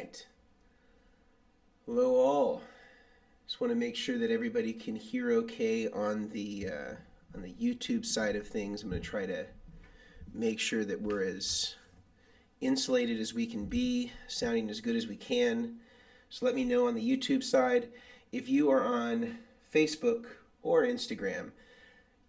right. Hello all. Just want to make sure that everybody can hear okay on the YouTube side of things. I'm going to try to make sure that we're as insulated as we can be, sounding as good as we can. So let me know on the YouTube side. If you are on Facebook or Instagram,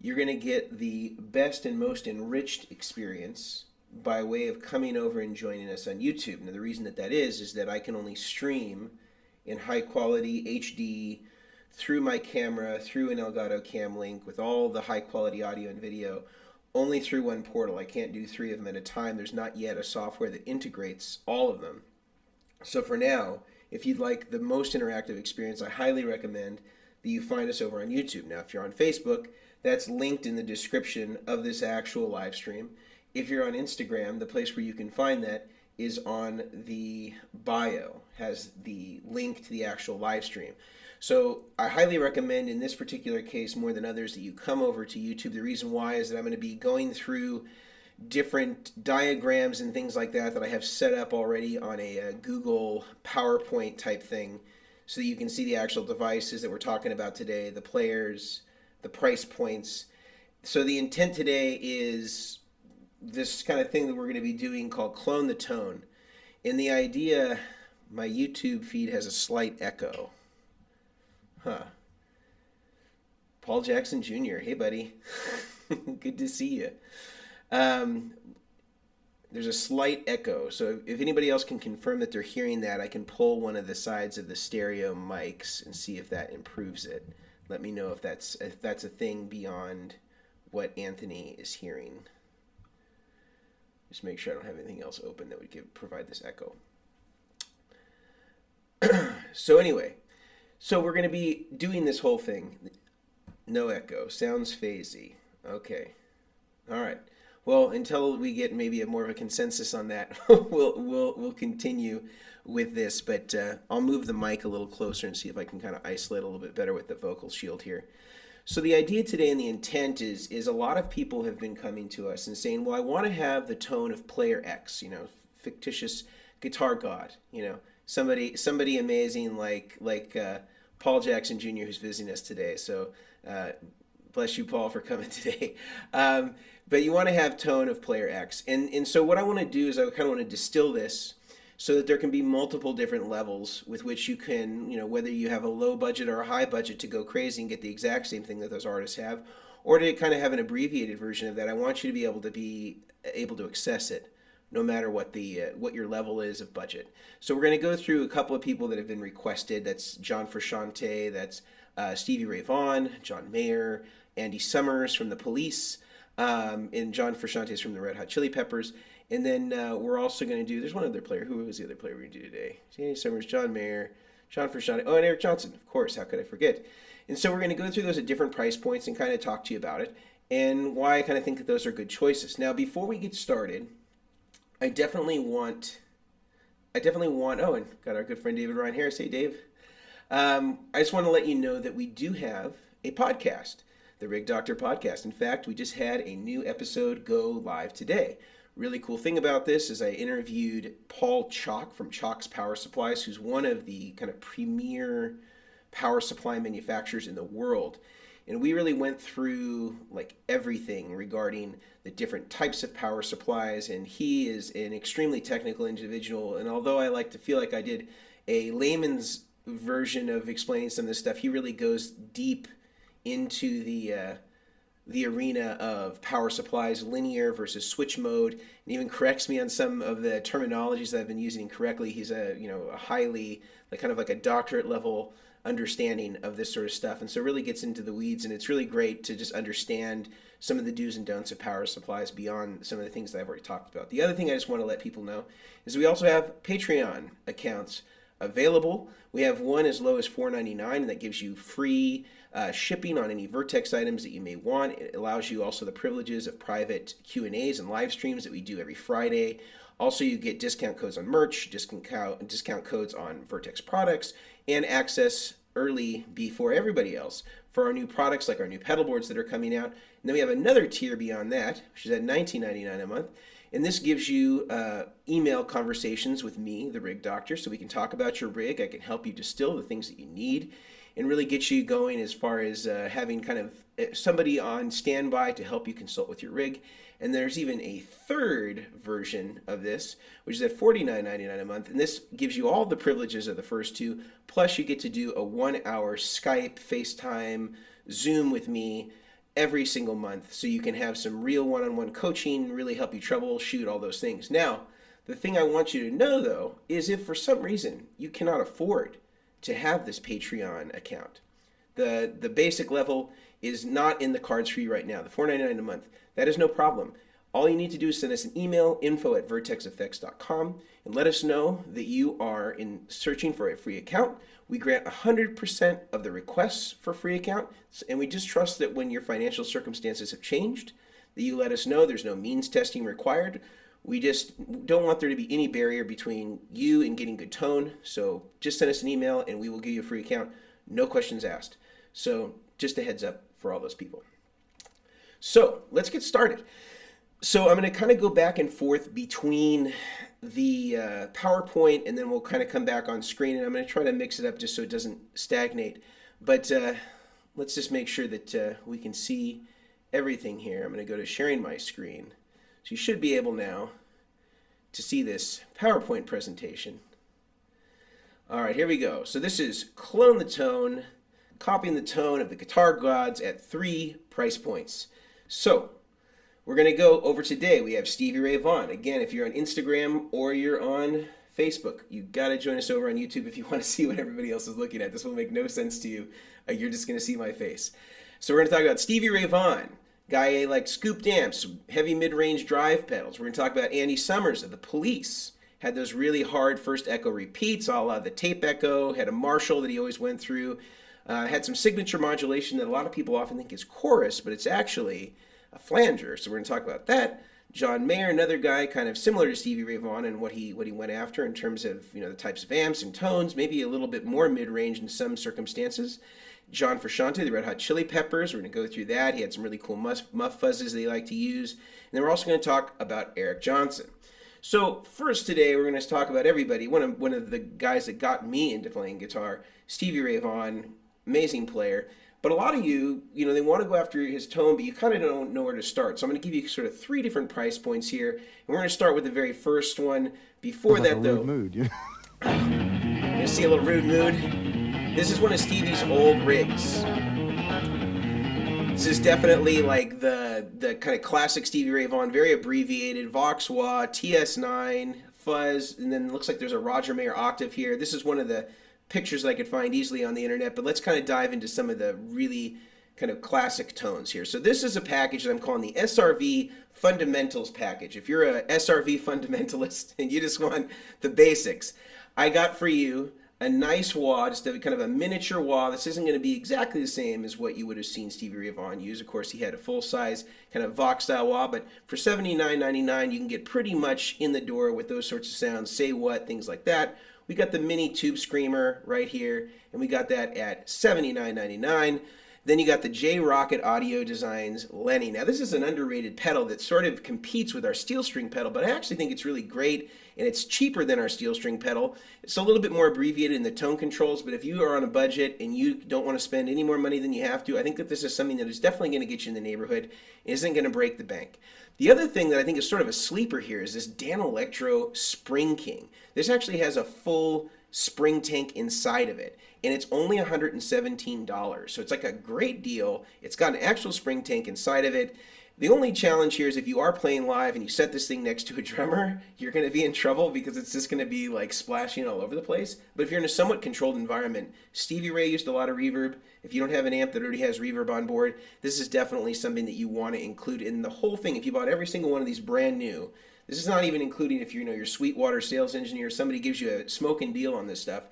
you're going to get the best and most enriched experience by way of coming over and joining us on YouTube. Now the reason that is that I can only stream in high quality HD through my camera, through an Elgato Cam Link with all the high quality audio and video, only through one portal. I can't do 3 of them at a time. There's not yet a software that integrates all of them. So for now, if you'd like the most interactive experience, I highly recommend that you find us over on YouTube. Now, if you're on Facebook, that's linked in the description of this actual live stream. If you're on Instagram, the place where you can find that is on the bio, has the link to the actual live stream. So I highly recommend in this particular case more than others that you come over to YouTube. The reason why is that I'm going to be going through different diagrams and things like that I have set up already on a Google PowerPoint type thing so that you can see the actual devices that we're talking about today, the players, the price points. So the intent today is this kind of thing that we're going to be doing called Clone the Tone. And the idea, my YouTube feed has a slight echo. Paul Jackson Jr., hey buddy. Good to see you. There's a slight echo, so if anybody else can confirm that they're hearing that, I can pull one of the sides of the stereo mics and see if that improves it. Let me know if that's a thing beyond what Anthony is hearing. Just make sure I don't have anything else open that would provide this echo. So anyway, so we're going to be doing this whole thing. No echo. Sounds phasey. Okay. All right. Well, until we get maybe more of a consensus on that, we'll continue with this. But I'll move the mic a little closer and see if I can kind of isolate a little bit better with the vocal shield here. So the idea today and the intent is a lot of people have been coming to us and saying, well, I want to have the tone of player X, fictitious guitar god, somebody amazing like Paul Jackson Jr. who's visiting us today. So bless you, Paul, for coming today. But you want to have tone of player X. And so what I want to do is I kind of want to distill this so that there can be multiple different levels with which you can, whether you have a low budget or a high budget to go crazy and get the exact same thing that those artists have, or to kind of have an abbreviated version of that. I want you to be able to access it no matter what your level is of budget. So we're going to go through a couple of people that have been requested. That's John Frusciante, that's Stevie Ray Vaughan, John Mayer, Andy Summers from the Police, and John Frusciante is from the Red Hot Chili Peppers. And then we're also going to do, there's one other player. Who was the other player we're going to do today? Andy Summers, John Mayer, John Frusciante, and Eric Johnson, of course. How could I forget? And so we're going to go through those at different price points and kind of talk to you about it and why I kind of think that those are good choices. Now, before we get started, I definitely want, oh, and got our good friend David Ryan Harris. Hey, Dave. I just want to let you know that we do have a podcast, the Rig Doctor Podcast. In fact, we just had a new episode go live today. Really cool thing about this is I interviewed Paul Chalk from Chalk's Power Supplies, who's one of the kind of premier power supply manufacturers in the world. And we really went through like everything regarding the different types of power supplies. And he is an extremely technical individual. And although I like to feel like I did a layman's version of explaining some of this stuff, he really goes deep into the arena of power supplies, linear versus switch mode, and even corrects me on some of the terminologies that I've been using incorrectly. He's a highly, kind of like a doctorate level understanding of this sort of stuff, and so really gets into the weeds, and it's really great to just understand some of the do's and don'ts of power supplies beyond some of the things that I've already talked about. The other thing I just want to let people know is we also have Patreon accounts available. We have one as low as $4.99, and that gives you free shipping on any Vertex items that you may want. It allows you also the privileges of private Q&As and live streams that we do every Friday. Also, you get discount codes on merch, discount codes on Vertex products, and access early before everybody else for our new products like our new pedal boards that are coming out. And then we have another tier beyond that, which is at $19.99 a month, And this gives you email conversations with me, the rig doctor, so we can talk about your rig. I can help you distill the things that you need and really get you going as far as having kind of somebody on standby to help you consult with your rig. And there's even a third version of this, which is at $49.99 a month. And this gives you all the privileges of the first two. Plus, you get to do a 1 hour Skype, FaceTime, Zoom with me every single month. So you can have some real one-on-one coaching, really help you troubleshoot all those things. Now, the thing I want you to know, though, is if for some reason you cannot afford to have this Patreon account, the basic level is not in the cards for you right now, the $4.99 a month. That is no problem. All you need to do is send us an email, info@vertexeffects.com, and let us know that you are in searching for a free account. We grant 100% of the requests for free account, and we just trust that when your financial circumstances have changed, that you let us know. There's no means testing required. We just don't want there to be any barrier between you and getting good tone. So just send us an email and we will give you a free account. No questions asked. So just a heads up for all those people. So let's get started. So I'm going to kind of go back and forth between the PowerPoint and then we'll kind of come back on screen, and I'm going to try to mix it up just so it doesn't stagnate. But let's just make sure that we can see everything here. I'm going to go to sharing my screen. So you should be able now to see this PowerPoint presentation. All right, here we go. So this is clone the tone, copying the tone of the guitar gods at 3 price points. So we're going to go over today. We have Stevie Ray Vaughan. Again, if you're on Instagram or you're on Facebook, you got to join us over on YouTube if you want to see what everybody else is looking at. This will make no sense to you. You're just going to see my face. So we're going to talk about Stevie Ray Vaughan. Guy like scooped amps, heavy mid-range drive pedals. We're going to talk about Andy Summers of the Police. Had those really hard first echo repeats, a la the tape echo. Had a Marshall that he always went through. Had some signature modulation that a lot of people often think is chorus, but it's actually a flanger. So we're going to talk about that. John Mayer, another guy kind of similar to Stevie Ray Vaughan and what he went after in terms of the types of amps and tones, maybe a little bit more mid-range in some circumstances. John Frusciante, the Red Hot Chili Peppers. We're going to go through that. He had some really cool muff fuzzes that he liked to use. And then we're also going to talk about Eric Johnson. So first today, we're going to talk about everybody. One of the guys that got me into playing guitar, Stevie Ray Vaughan, amazing player. But a lot of you, they want to go after his tone, but you kind of don't know where to start. So I'm going to give you sort of 3 different price points here. And we're going to start with the very first one. Before that, though, rude mood. You're going to see a little rude mood. This is one of Stevie's old rigs. This is definitely like the kind of classic Stevie Ray Vaughan, very abbreviated, Vox Wah, TS9, fuzz, and then it looks like there's a Roger Mayer octave here. This is one of the pictures that I could find easily on the internet, but let's kind of dive into some of the really kind of classic tones here. So this is a package that I'm calling the SRV Fundamentals package. If you're a SRV fundamentalist and you just want the basics, I got for you a nice wah, just a kind of a miniature wah. This isn't going to be exactly the same as what you would have seen Stevie Ray Vaughan use. Of course, he had a full-size kind of Vox style wah, but for $79.99, you can get pretty much in the door with those sorts of sounds, say what, things like that. We got the mini tube screamer right here, and we got that at $79.99. Then you got the J Rocket Audio Designs Lenny. Now this is an underrated pedal that sort of competes with our steel string pedal, but I actually think it's really great, and it's cheaper than our steel string pedal. It's a little bit more abbreviated in the tone controls, but if you are on a budget and you don't want to spend any more money than you have to, I think that this is something that is definitely going to get you in the neighborhood. It isn't going to break the bank. The other thing that I think is sort of a sleeper here is this Dan Electro Spring King. This actually has a full spring tank inside of it, and it's only $117. So it's like a great deal. It's got an actual spring tank inside of it. The only challenge here is if you are playing live and you set this thing next to a drummer, you're going to be in trouble because it's just going to be like splashing all over the place. But if you're in a somewhat controlled environment, Stevie Ray used a lot of reverb. If you don't have an amp that already has reverb on board, this is definitely something that you want to include in the whole thing. If you bought every single one of these brand new, this is not even including if you're Sweetwater sales engineer, somebody gives you a smoking deal on this stuff,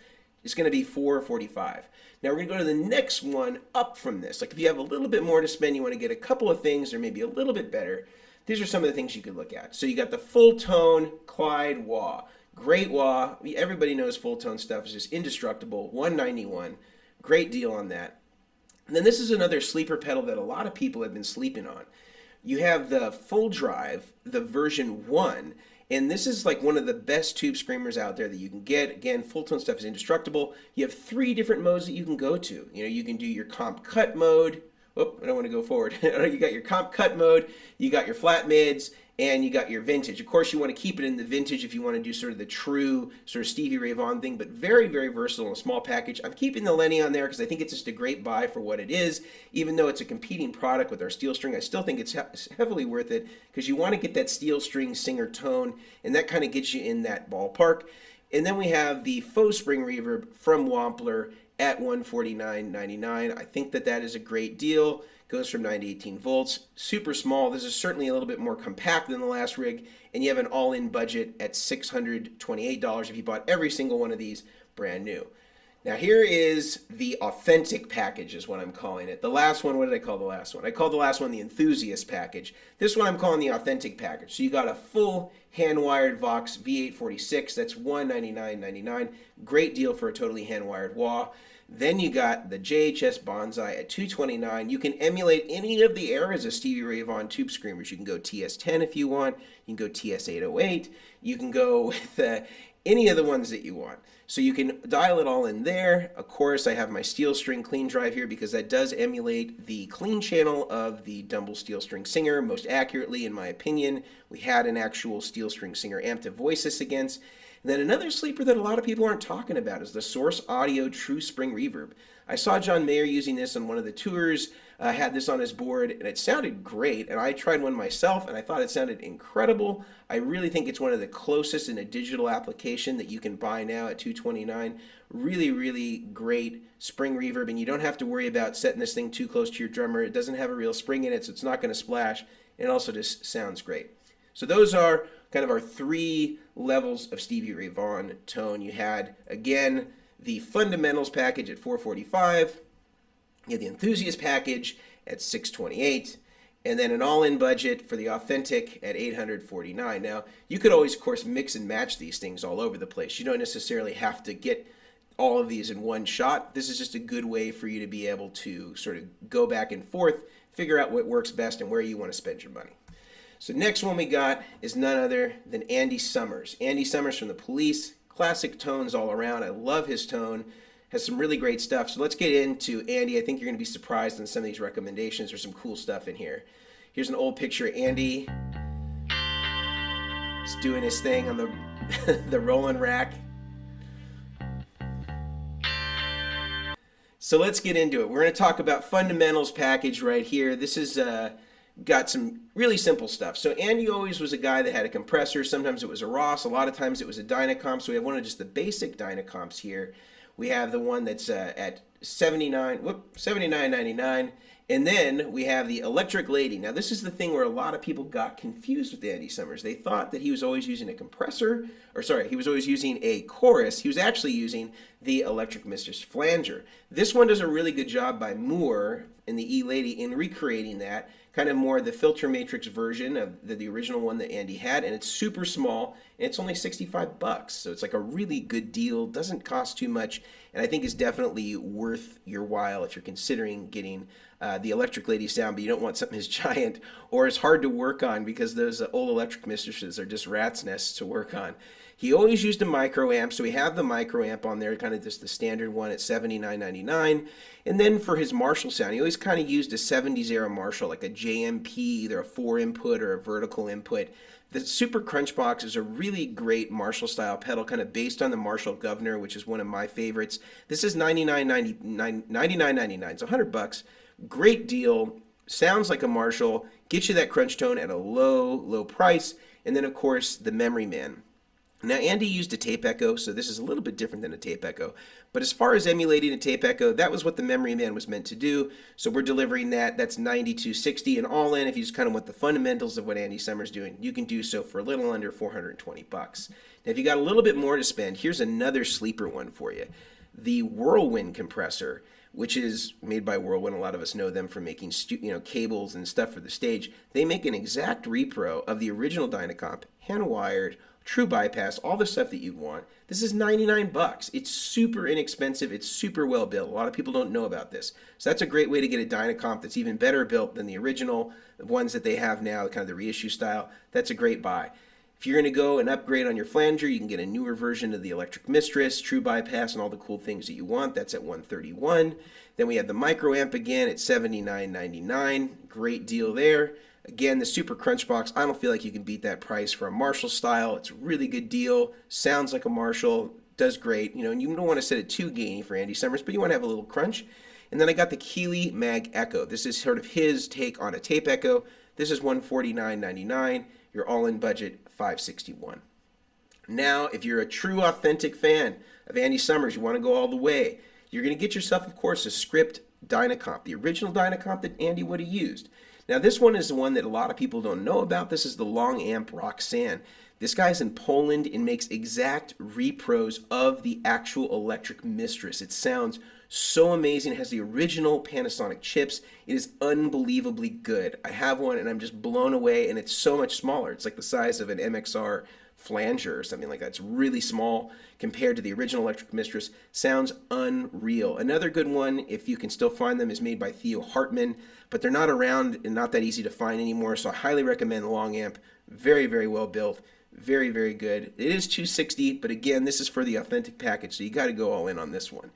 it's going to be $445. Now we're going to go to the next one up from this. Like if you have a little bit more to spend, you want to get a couple of things or maybe a little bit better, these are some of the things you could look at. So you got the full tone Clyde wah. Great wah. Everybody knows full tone stuff is just indestructible. $191. Great deal on that. And then this is another sleeper pedal that a lot of people have been sleeping on. You have the full drive, the version 1, and this is like one of the best tube screamers out there that you can get. Again, full tone stuff is indestructible. You have 3 different modes that you can go to. You know, you can do your comp cut mode. Oh, I don't want to go forward. You got your comp cut mode, you got your flat mids, and you got your vintage. Of course, you want to keep it in the vintage if you want to do sort of the true sort of Stevie Ray Vaughan thing, but very, very versatile in a small package. I'm keeping the Lenny on there because I think it's just a great buy for what it is. Even though it's a competing product with our steel string, I still think it's heavily worth it because you want to get that steel string singer tone, and that kind of gets you in that ballpark. And then we have the faux spring reverb from Wampler at $149.99. I think that that is a great deal. Goes from 9 to 18 volts, super small. This is certainly a little bit more compact than the last rig, and you have an all-in budget at $628 if you bought every single one of these brand new. Now here is the authentic package is what I'm calling it. The last one, what did I call the last one? I called the last one the enthusiast package. This one I'm calling the authentic package. So you got a full hand-wired Vox V846, that's $199.99. Great deal for a totally hand-wired wah. Then you got the JHS Bonsai at $229. You can emulate any of the eras of Stevie Ray Vaughan tube screamers. You can go TS10 if you want. You can go TS808. You can go with any of the ones that you want. So you can dial it all in there. Of course, I have my steel string clean drive here because that does emulate the clean channel of the Dumble steel string singer most accurately, in my opinion. We had an actual steel string singer amp to voice this against. And then another sleeper that a lot of people aren't talking about is the Source Audio True Spring Reverb. I saw John Mayer using this on one of the tours, had this on his board, and it sounded great. And I tried one myself, and I thought it sounded incredible. I really think it's one of the closest in a digital application that you can buy now at $229. Really, really great spring reverb, and you don't have to worry about setting this thing too close to your drummer. It doesn't have a real spring in it, so it's not going to splash. And it also just sounds great. So those are kind of our 3 levels of Stevie Ray Vaughan tone. You had, again, the fundamentals package at $445. You had the enthusiast package at $628. And then an all-in budget for the authentic at $849. Now, you could always, of course, mix and match these things all over the place. You don't necessarily have to get all of these in one shot. This is just a good way for you to be able to sort of go back and forth, figure out what works best and where you want to spend your money. So next one we got is none other than Andy Summers. Andy Summers from the Police. Classic tones all around. I love his tone. Has some really great stuff. So let's get into Andy. I think you're going to be surprised on some of these recommendations. There's some cool stuff in here. Here's an old picture of Andy. He's doing his thing on the rolling rack. So let's get into it. We're going to talk about fundamentals package right here. This is got some really simple stuff. So Andy always was a guy that had a compressor. Sometimes it was a Ross. A lot of times it was a Dynacomp. So we have one of just the basic Dynacomps here. We have the one that's at $79.99. And then we have the Electric Lady. Now this is the thing where a lot of people got confused with Andy Summers. They thought that he was always using a compressor, or sorry, he was always using a chorus. He was actually using the Electric Mistress flanger. This one does a really good job by Moore in the E-Lady in recreating that, kind of more the filter matrix version of the original one that Andy had, and it's super small, and it's only $65. So it's like a really good deal, doesn't cost too much, and I think is definitely worth your while if you're considering getting the Electric Lady sound, but you don't want something as giant or as hard to work on because those old Electric Mistresses are just rat's nests to work on. He always used a micro amp, so we have the micro amp on there, kind of just the standard one at $79.99. And then for his Marshall sound, he always kind of used a 70s era Marshall, like a JMP, either a 4-input or a vertical input. The Super Crunch Box is a really great Marshall style pedal, kind of based on the Marshall Governor, which is one of my favorites. This is $99.99, it's $100. Great deal, sounds like a Marshall, gets you that crunch tone at a low price. And then of course the Memory Man. Now Andy used a tape echo, so this is a little bit different than a tape echo. But as far as emulating a tape echo, that was what the Memory Man was meant to do. So we're delivering that. That's $92.60, and all in, if you just kind of want the fundamentals of what Andy Summers doing, you can do so for a little under $420. Now if you got a little bit more to spend, here's another sleeper one for you. The Whirlwind compressor, which is made by Whirlwind. A lot of us know them for making cables and stuff for the stage. They make an exact repro of the original Dynacomp, hand-wired, true bypass, all the stuff that you want. This is 99 bucks. It's super inexpensive. It's super well built. A lot of people don't know about this. So that's a great way to get a Dynacomp that's even better built than the original ones that they have now, kind of the reissue style. That's a great buy. If you're going to go and upgrade on your flanger, you can get a newer version of the electric Mistress, true bypass, and all the cool things that you want. That's at $131. Then we have the micro amp again at $79.99. Great deal there. Again, the Super Crunch Box, I don't feel like you can beat that price for a Marshall style. It's a really good deal. Sounds like a Marshall. Does great. You know, and you don't want to set it too gainy for Andy Summers, but you want to have a little crunch. And then I got the Keeley Mag Echo. This is sort of his take on a tape echo. This is $149.99. Your all-in budget, $561. Now, if you're a true, authentic fan of Andy Summers, you want to go all the way, you're going to get yourself, of course, a Script Dynacomp, the original Dynacomp that Andy would have used. Now, this one is the one that a lot of people don't know about. This is the Long Amp Roxanne. This guy's in Poland and makes exact repros of the actual electric Mistress. It sounds so amazing. It has the original Panasonic chips. It is unbelievably good. I have one and I'm just blown away, and it's so much smaller. It's like the size of an MXR flanger or something like that. It's really small compared to the original electric Mistress. Sounds unreal. Another good one, if you can still find them, is made by Theo Hartman, but they're not around and not that easy to find anymore, so I highly recommend the Long Amp. Very, very well built. Very, very good. It is $260, but again, this is for the authentic package, so you got to go all in on this one.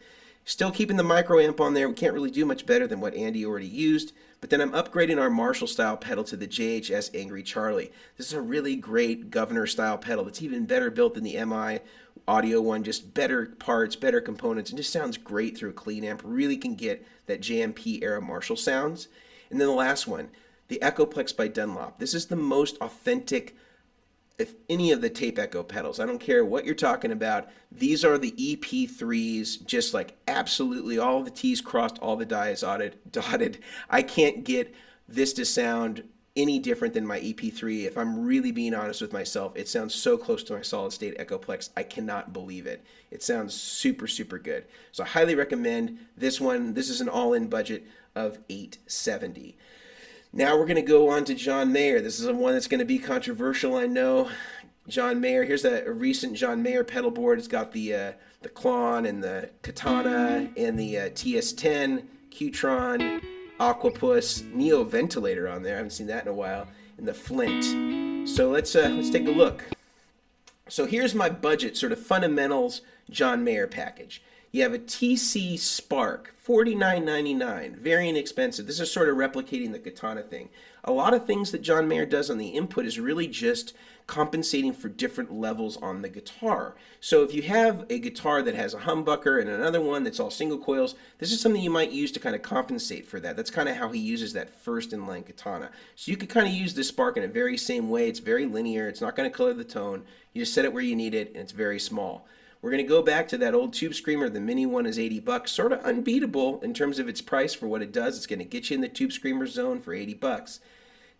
Still keeping the micro amp on there. We can't really do much better than what Andy already used. But then I'm upgrading our Marshall style pedal to the JHS Angry Charlie. This is a really great governor style pedal that's even better built than the MI audio one. Just better parts, better components, and just sounds great through a clean amp. Really can get that JMP era Marshall sounds. And then the last one, the Echoplex by Dunlop. This is the most authentic if any of the tape echo pedals. I don't care what you're talking about. These are the EP3s, just like absolutely all the T's crossed, all the I's dotted. I can't get this to sound any different than my EP3. If I'm really being honest with myself, it sounds so close to my solid state Echoplex. I cannot believe it. It sounds super, super good. So I highly recommend this one. This is an all-in budget of $870. Now we're going to go on to John Mayer. This is one that's going to be controversial, I know. John Mayer. Here's a recent John Mayer pedal board. It's got the Klon and the Katana and the TS10, Qtron, Aquapus, Neo ventilator on there. I haven't seen that in a while. And the Flint. So let's take a look. So here's my budget, sort of fundamentals John Mayer package. You have a TC Spark, $49.99, very inexpensive. This is sort of replicating the Katana thing. A lot of things that John Mayer does on the input is really just compensating for different levels on the guitar. So if you have a guitar that has a humbucker and another one that's all single coils, this is something you might use to kind of compensate for that. That's kind of how he uses that first in-line Katana. So you could kind of use this Spark in a very same way. It's very linear. It's not going to color the tone. You just set it where you need it, and it's very small. We're going to go back to that old Tube Screamer. The mini one is $80, sort of unbeatable in terms of its price for what it does. It's going to get you in the Tube Screamer zone for $80.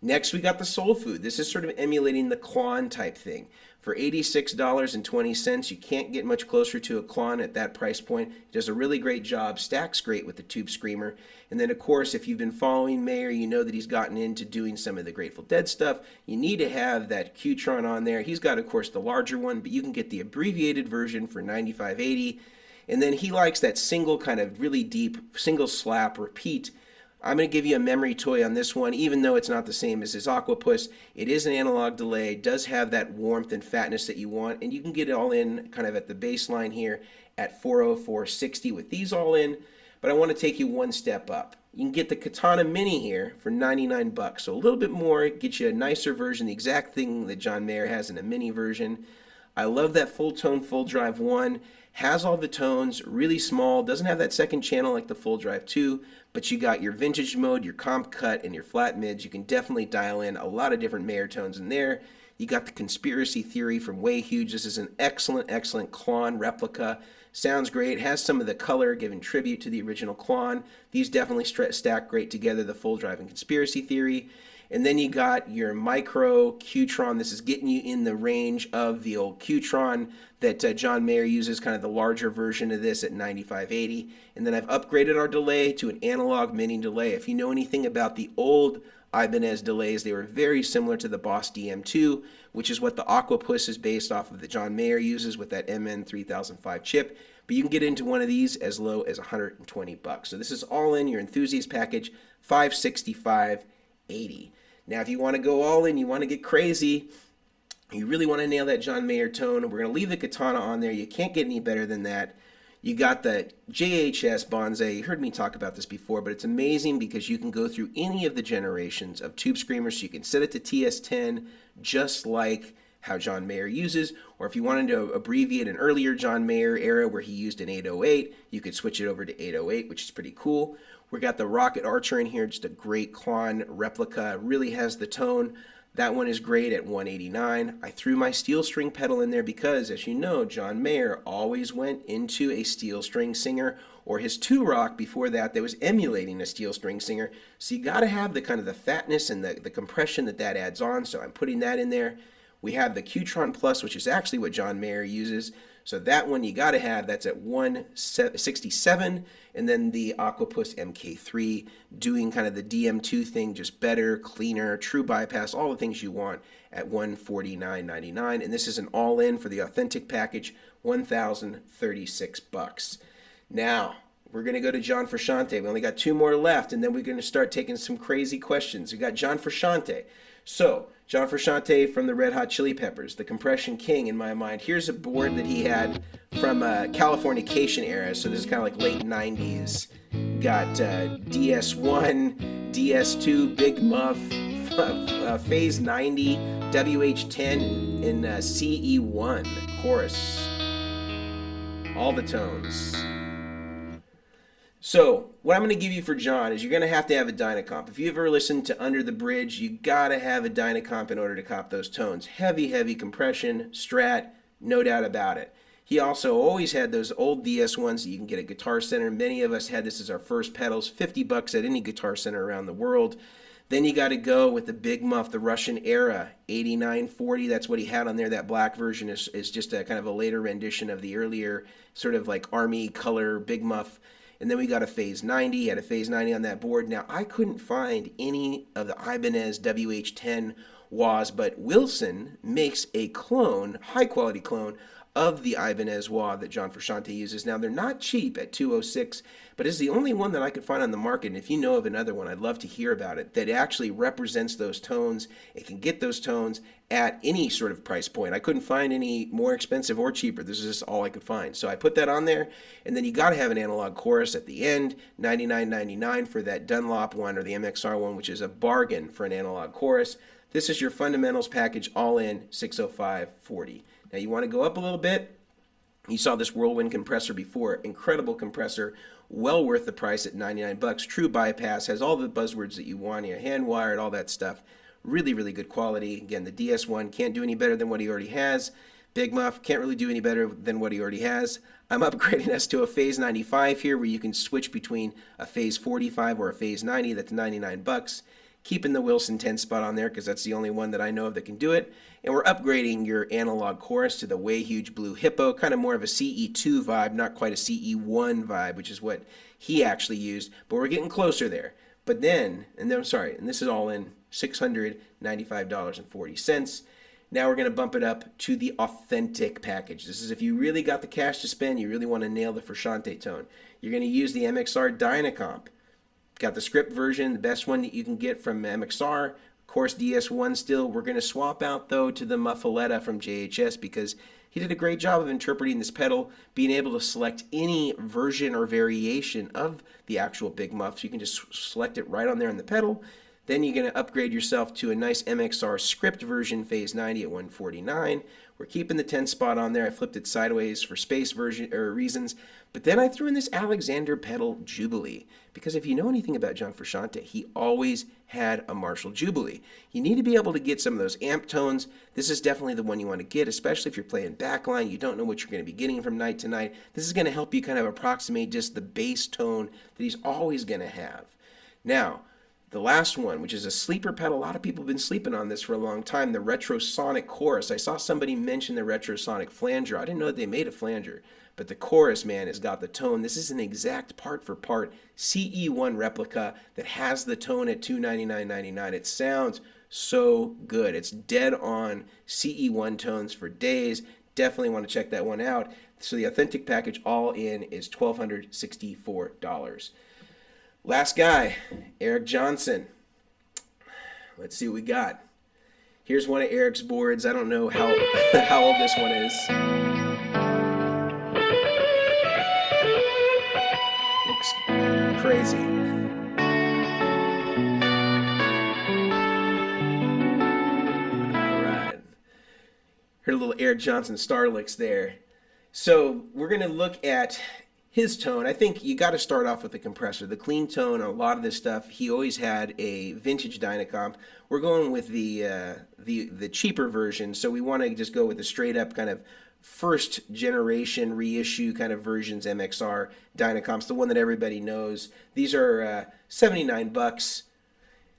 Next, we got the Soul Food. This is sort of emulating the Klon type thing. For $86.20, you can't get much closer to a Klon at that price point. It does a really great job, stacks great with the Tube Screamer. And then, of course, if you've been following Mayer, you know that he's gotten into doing some of the Grateful Dead stuff. You need to have that Qtron on there. He's got, of course, the larger one, but you can get the abbreviated version for $95.80. And then he likes that single kind of really deep, single slap repeat. I'm going to give you a memory toy on this one, even though it's not the same as his Aquapus. It is an analog delay. It does have that warmth and fatness that you want, and you can get it all in kind of at the baseline here at $404.60 with these all in. But I want to take you one step up. You can get the Katana Mini here for $99, so a little bit more, get you a nicer version, the exact thing that John Mayer has in a mini version. I love that full tone, full drive 1. Has all the tones, really small, doesn't have that second channel like the full drive 2, but you got your vintage mode, your comp cut, and your flat mids. You can definitely dial in a lot of different Mayer tones in there. You got the Conspiracy Theory from Way Huge. This is an excellent, excellent Klon replica. Sounds great, has some of the color giving tribute to the original Klon. These definitely stack great together, the full drive and Conspiracy Theory. And then you got your micro Qtron. This is getting you in the range of the old Qtron that John Mayer uses, kind of the larger version of this at $95.80. And then I've upgraded our delay to an analog mini delay. If you know anything about the old Ibanez delays. They were very similar to the Boss DM2, which is what the Aquapus is based off of that John Mayer uses with that MN3005 chip. But you can get into one of these as low as 120 bucks. So this is all in your enthusiast package, $565.80. Now, if you want to go all in, you want to get crazy, you really want to nail that John Mayer tone, we're going to leave the Katana on there. You can't get any better than that. You got the JHS Bonsai. You heard me talk about this before, but it's amazing because you can go through any of the generations of tube screamers. So you can set it to TS10 just like how John Mayer uses, or if you wanted to abbreviate an earlier John Mayer era where he used an 808, you could switch it over to 808, which is pretty cool. We got the Rocket Archer in here, just a great Klon replica, really has the tone. That one is great at $189. I threw my steel string pedal in there because, as you know, John Mayer always went into a steel string singer, or his 2-rock before that was emulating a steel string singer. So you got to have the kind of the fatness and the compression that adds on. So I'm putting that in there. We have the Qtron Plus, which is actually what John Mayer uses. So that one you got to have. That's at $167. And then the Aquapus MK3 doing kind of the DM2 thing, just better, cleaner, true bypass, all the things you want at $149.99. And this is an all-in for the authentic package, $1,036. Now, we're going to go to John Frusciante. We only got 2 more left, and then we're going to start taking some crazy questions. We got John Frusciante. So, John Frusciante from the Red Hot Chili Peppers, the compression king in my mind. Here's a board that he had from Californication era, so this is kind of like late 90s. Got DS1, DS2, Big Muff, Phase 90, WH10, and CE1 chorus. All the tones. So, what I'm going to give you for John is you're going to have a Dynacomp. If you ever listened to Under the Bridge, you got to have a Dynacomp in order to cop those tones. Heavy, heavy compression, Strat, no doubt about it. He also always had those old DS1s that you can get at Guitar Center. Many of us had this as our first pedals, 50 bucks at any Guitar Center around the world. Then you got to go with the Big Muff, the Russian era, 8940. That's what he had on there. That black version is just a kind of a later rendition of the earlier sort of like Army color Big Muff. And then we got a Phase 90. He had a Phase 90 on that board. Now, I couldn't find any of the Ibanez WH10 wahs, but Wilson makes a clone, high-quality clone, of the Ibanez wah that John Frusciante uses. Now, they're not cheap at $206, but it's the only one that I could find on the market. And if you know of another one, I'd love to hear about it, that actually represents those tones. It can get those tones at any sort of price point. I couldn't find any more expensive or cheaper. This is just all I could find. So I put that on there, and then you got to have an analog chorus at the end, $99.99 for that Dunlop one or the MXR one, which is a bargain for an analog chorus. This is your fundamentals package, all in, $605.40. Now you want to go up a little bit. You saw this Whirlwind compressor before, incredible compressor, well worth the price at 99 bucks. True bypass, has all the buzzwords that you want here, hand wired, all that stuff. Really, really good quality. Again, the DS1 can't do any better than what he already has. Big Muff can't really do any better than what he already has. I'm upgrading us to a Phase 95 here, where you can switch between a Phase 45 or a Phase 90. That's 99 bucks. Keeping the Wilson 10 spot on there because that's the only one that I know of that can do it. And we're upgrading your analog chorus to the Way Huge Blue Hippo, kind of more of a CE2 vibe, not quite a CE1 vibe, which is what he actually used, but we're getting closer there. But then, and this is all in $695.40. Now we're going to bump it up to the authentic package. This is if you really got the cash to spend, you really want to nail the Frusciante tone. You're going to use the MXR Dynacomp. Got the script version, the best one that you can get from MXR. Of course, DS1 still. We're going to swap out, though, to the Muffaletta from JHS because he did a great job of interpreting this pedal, being able to select any version or variation of the actual Big Muff. So you can just select it right on there on the pedal. Then you're going to upgrade yourself to a nice MXR script version, Phase 90 at $149. We're keeping the 10 spot on there. I flipped it sideways for space version or reasons. But then I threw in this Alexander pedal Jubilee. Because if you know anything about John Frusciante, he always had a Marshall Jubilee. You need to be able to get some of those amp tones. This is definitely the one you want to get, especially if you're playing backline. You don't know what you're going to be getting from night to night. This is going to help you kind of approximate just the bass tone that he's always going to have. Now, the last one, which is a sleeper pedal, a lot of people have been sleeping on this for a long time, the Retrosonic Chorus. I saw somebody mention the Retrosonic Flanger. I didn't know that they made a flanger, but the chorus, man, has got the tone. This is an exact part for part CE1 replica that has the tone at $299.99. It sounds so good. It's dead on CE1 tones for days. Definitely want to check that one out. So the authentic package all in is $1,264. Last guy, Eric Johnson. Let's see what we got. Here's one of Eric's boards. I don't know how how old this one is. Looks crazy. All right. Heard a little Eric Johnson star licks there. So we're going to look at his tone. I think you got to start off with the compressor. The clean tone, a lot of this stuff, he always had a vintage Dynacomp. We're going with the cheaper version, so we want to just go with the straight up kind of first generation reissue kind of versions MXR Dynacomps, the one that everybody knows. These are $79.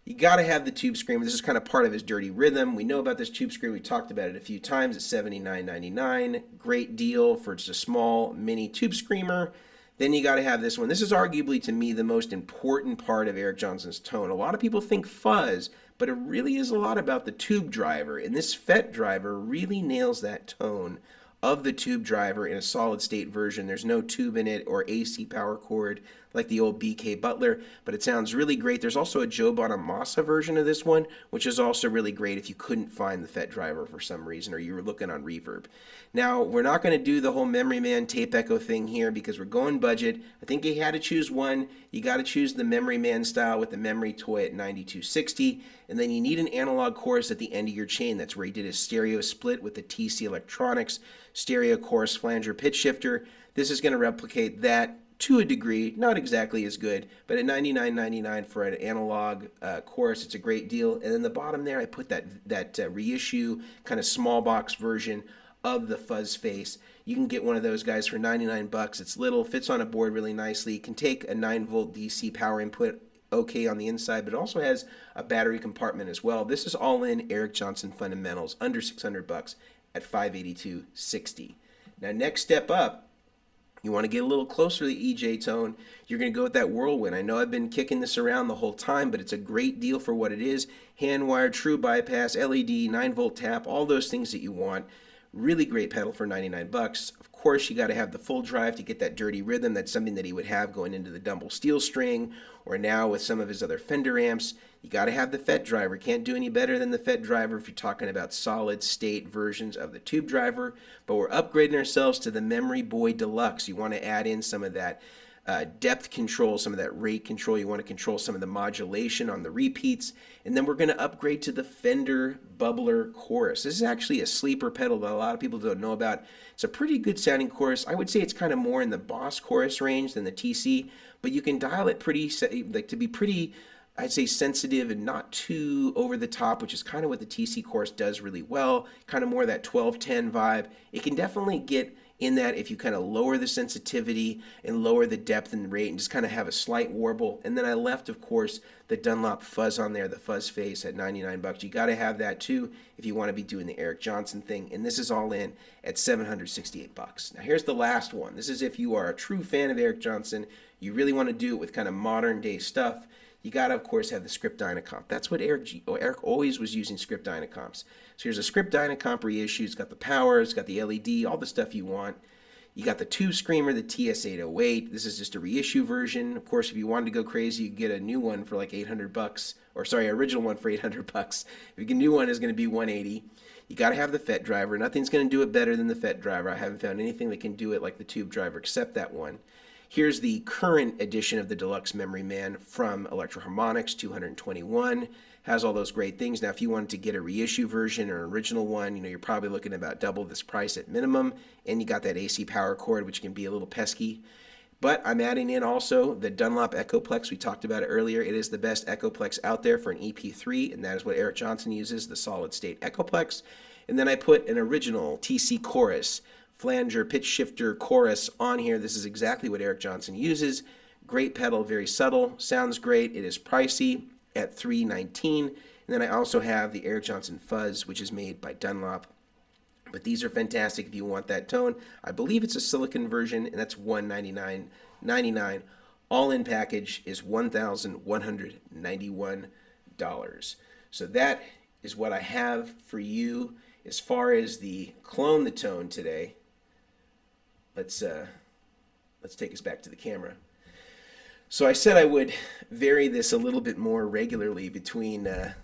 You got to have the tube screamer. This is kind of part of his dirty rhythm. We know about this tube screamer. We talked about it a few times. It's $79.99. Great deal for just a small mini tube screamer. Then you got to have this one. This is arguably, to me, the most important part of Eric Johnson's tone. A lot of people think fuzz, but it really is a lot about the tube driver. And this FET driver really nails that tone of the tube driver in a solid state version. There's no tube in it or AC power cord like the old BK Butler, but it sounds really great. There's also a Joe Bonamassa version of this one, which is also really great if you couldn't find the FET driver for some reason or you were looking on Reverb. Now, we're not going to do the whole Memory Man tape echo thing here because we're going budget. I think you had to choose one. You got to choose the Memory Man style with the memory toy at 9260, and then you need an analog chorus at the end of your chain. That's where he did his stereo split with the TC Electronics stereo chorus flanger pitch shifter. This is going to replicate that to a degree, not exactly as good, but at $99.99 for an analog chorus, it's a great deal. And then the bottom there, I put that reissue kind of small box version of the fuzz face. You can get one of those guys for 99 bucks. It's little, fits on a board really nicely. It can take a 9-volt DC power input okay on the inside, but it also has a battery compartment as well. This is all in Eric Johnson fundamentals, under 600 bucks at $582.60. Now, next step up, you want to get a little closer to the EJ tone, you're going to go with that Whirlwind. I know I've been kicking this around the whole time, but it's a great deal for what it is. Hand-wired, true bypass, LED, 9-volt tap, all those things that you want. Really great pedal for 99 bucks. Of course, you got to have the full drive to get that dirty rhythm. That's something that he would have going into the Dumble Steel String, or now with some of his other Fender amps. You got to have the FET driver. Can't do any better than the FET driver if you're talking about solid state versions of the tube driver. But we're upgrading ourselves to the Memory Boy Deluxe. You want to add in some of that depth control, some of that rate control. You want to control some of the modulation on the repeats. And then we're going to upgrade to the Fender Bubbler Chorus. This is actually a sleeper pedal that a lot of people don't know about. It's a pretty good sounding chorus. I would say it's kind of more in the Boss chorus range than the TC, but you can dial it pretty, like to be pretty, I'd say, sensitive and not too over the top, which is kind of what the TC chorus does really well. Kind of more that 12-10 vibe. It can definitely get in that if you kind of lower the sensitivity and lower the depth and rate and just kind of have a slight warble. And then I left, of course, the Dunlop fuzz on there, the fuzz face at 99 bucks. You got to have that too if you want to be doing the Eric Johnson thing. And this is all in at 768 bucks. Now here's the last one. This is if you are a true fan of Eric Johnson, you really want to do it with kind of modern day stuff. You got to, of course, have the Script Dynacomp. That's what Eric always was using, Script Dynacomps. So here's a Script Dynacomp reissue. It's got the power, it's got the LED, all the stuff you want. You got the Tube Screamer, the TS-808. This is just a reissue version. Of course, if you wanted to go crazy, you could get a new one for like 800 bucks. Or sorry, original one for 800 bucks. If you get a new one, it's going to be 180. You got to have the FET driver. Nothing's going to do it better than the FET driver. I haven't found anything that can do it like the tube driver except that one. Here's the current edition of the Deluxe Memory Man from Electro Harmonix, 221. Has all those great things. Now, if you wanted to get a reissue version or an original one, you're probably looking at about double this price at minimum. And you got that AC power cord, which can be a little pesky. But I'm adding in also the Dunlop Echoplex. We talked about it earlier. It is the best Echoplex out there for an EP3, and that is what Eric Johnson uses, the solid state Echoplex. And then I put an original TC chorus, flanger, pitch shifter, chorus on here. This is exactly what Eric Johnson uses. Great pedal, very subtle, sounds great. It is pricey at $319. And then I also have the Eric Johnson Fuzz, which is made by Dunlop. But these are fantastic if you want that tone. I believe it's a silicon version, and that's $199.99. All in package is $1,191. So that is what I have for you as far as the clone the tone today. Let's take us back to the camera. So I said I would vary this a little bit more regularly between. Let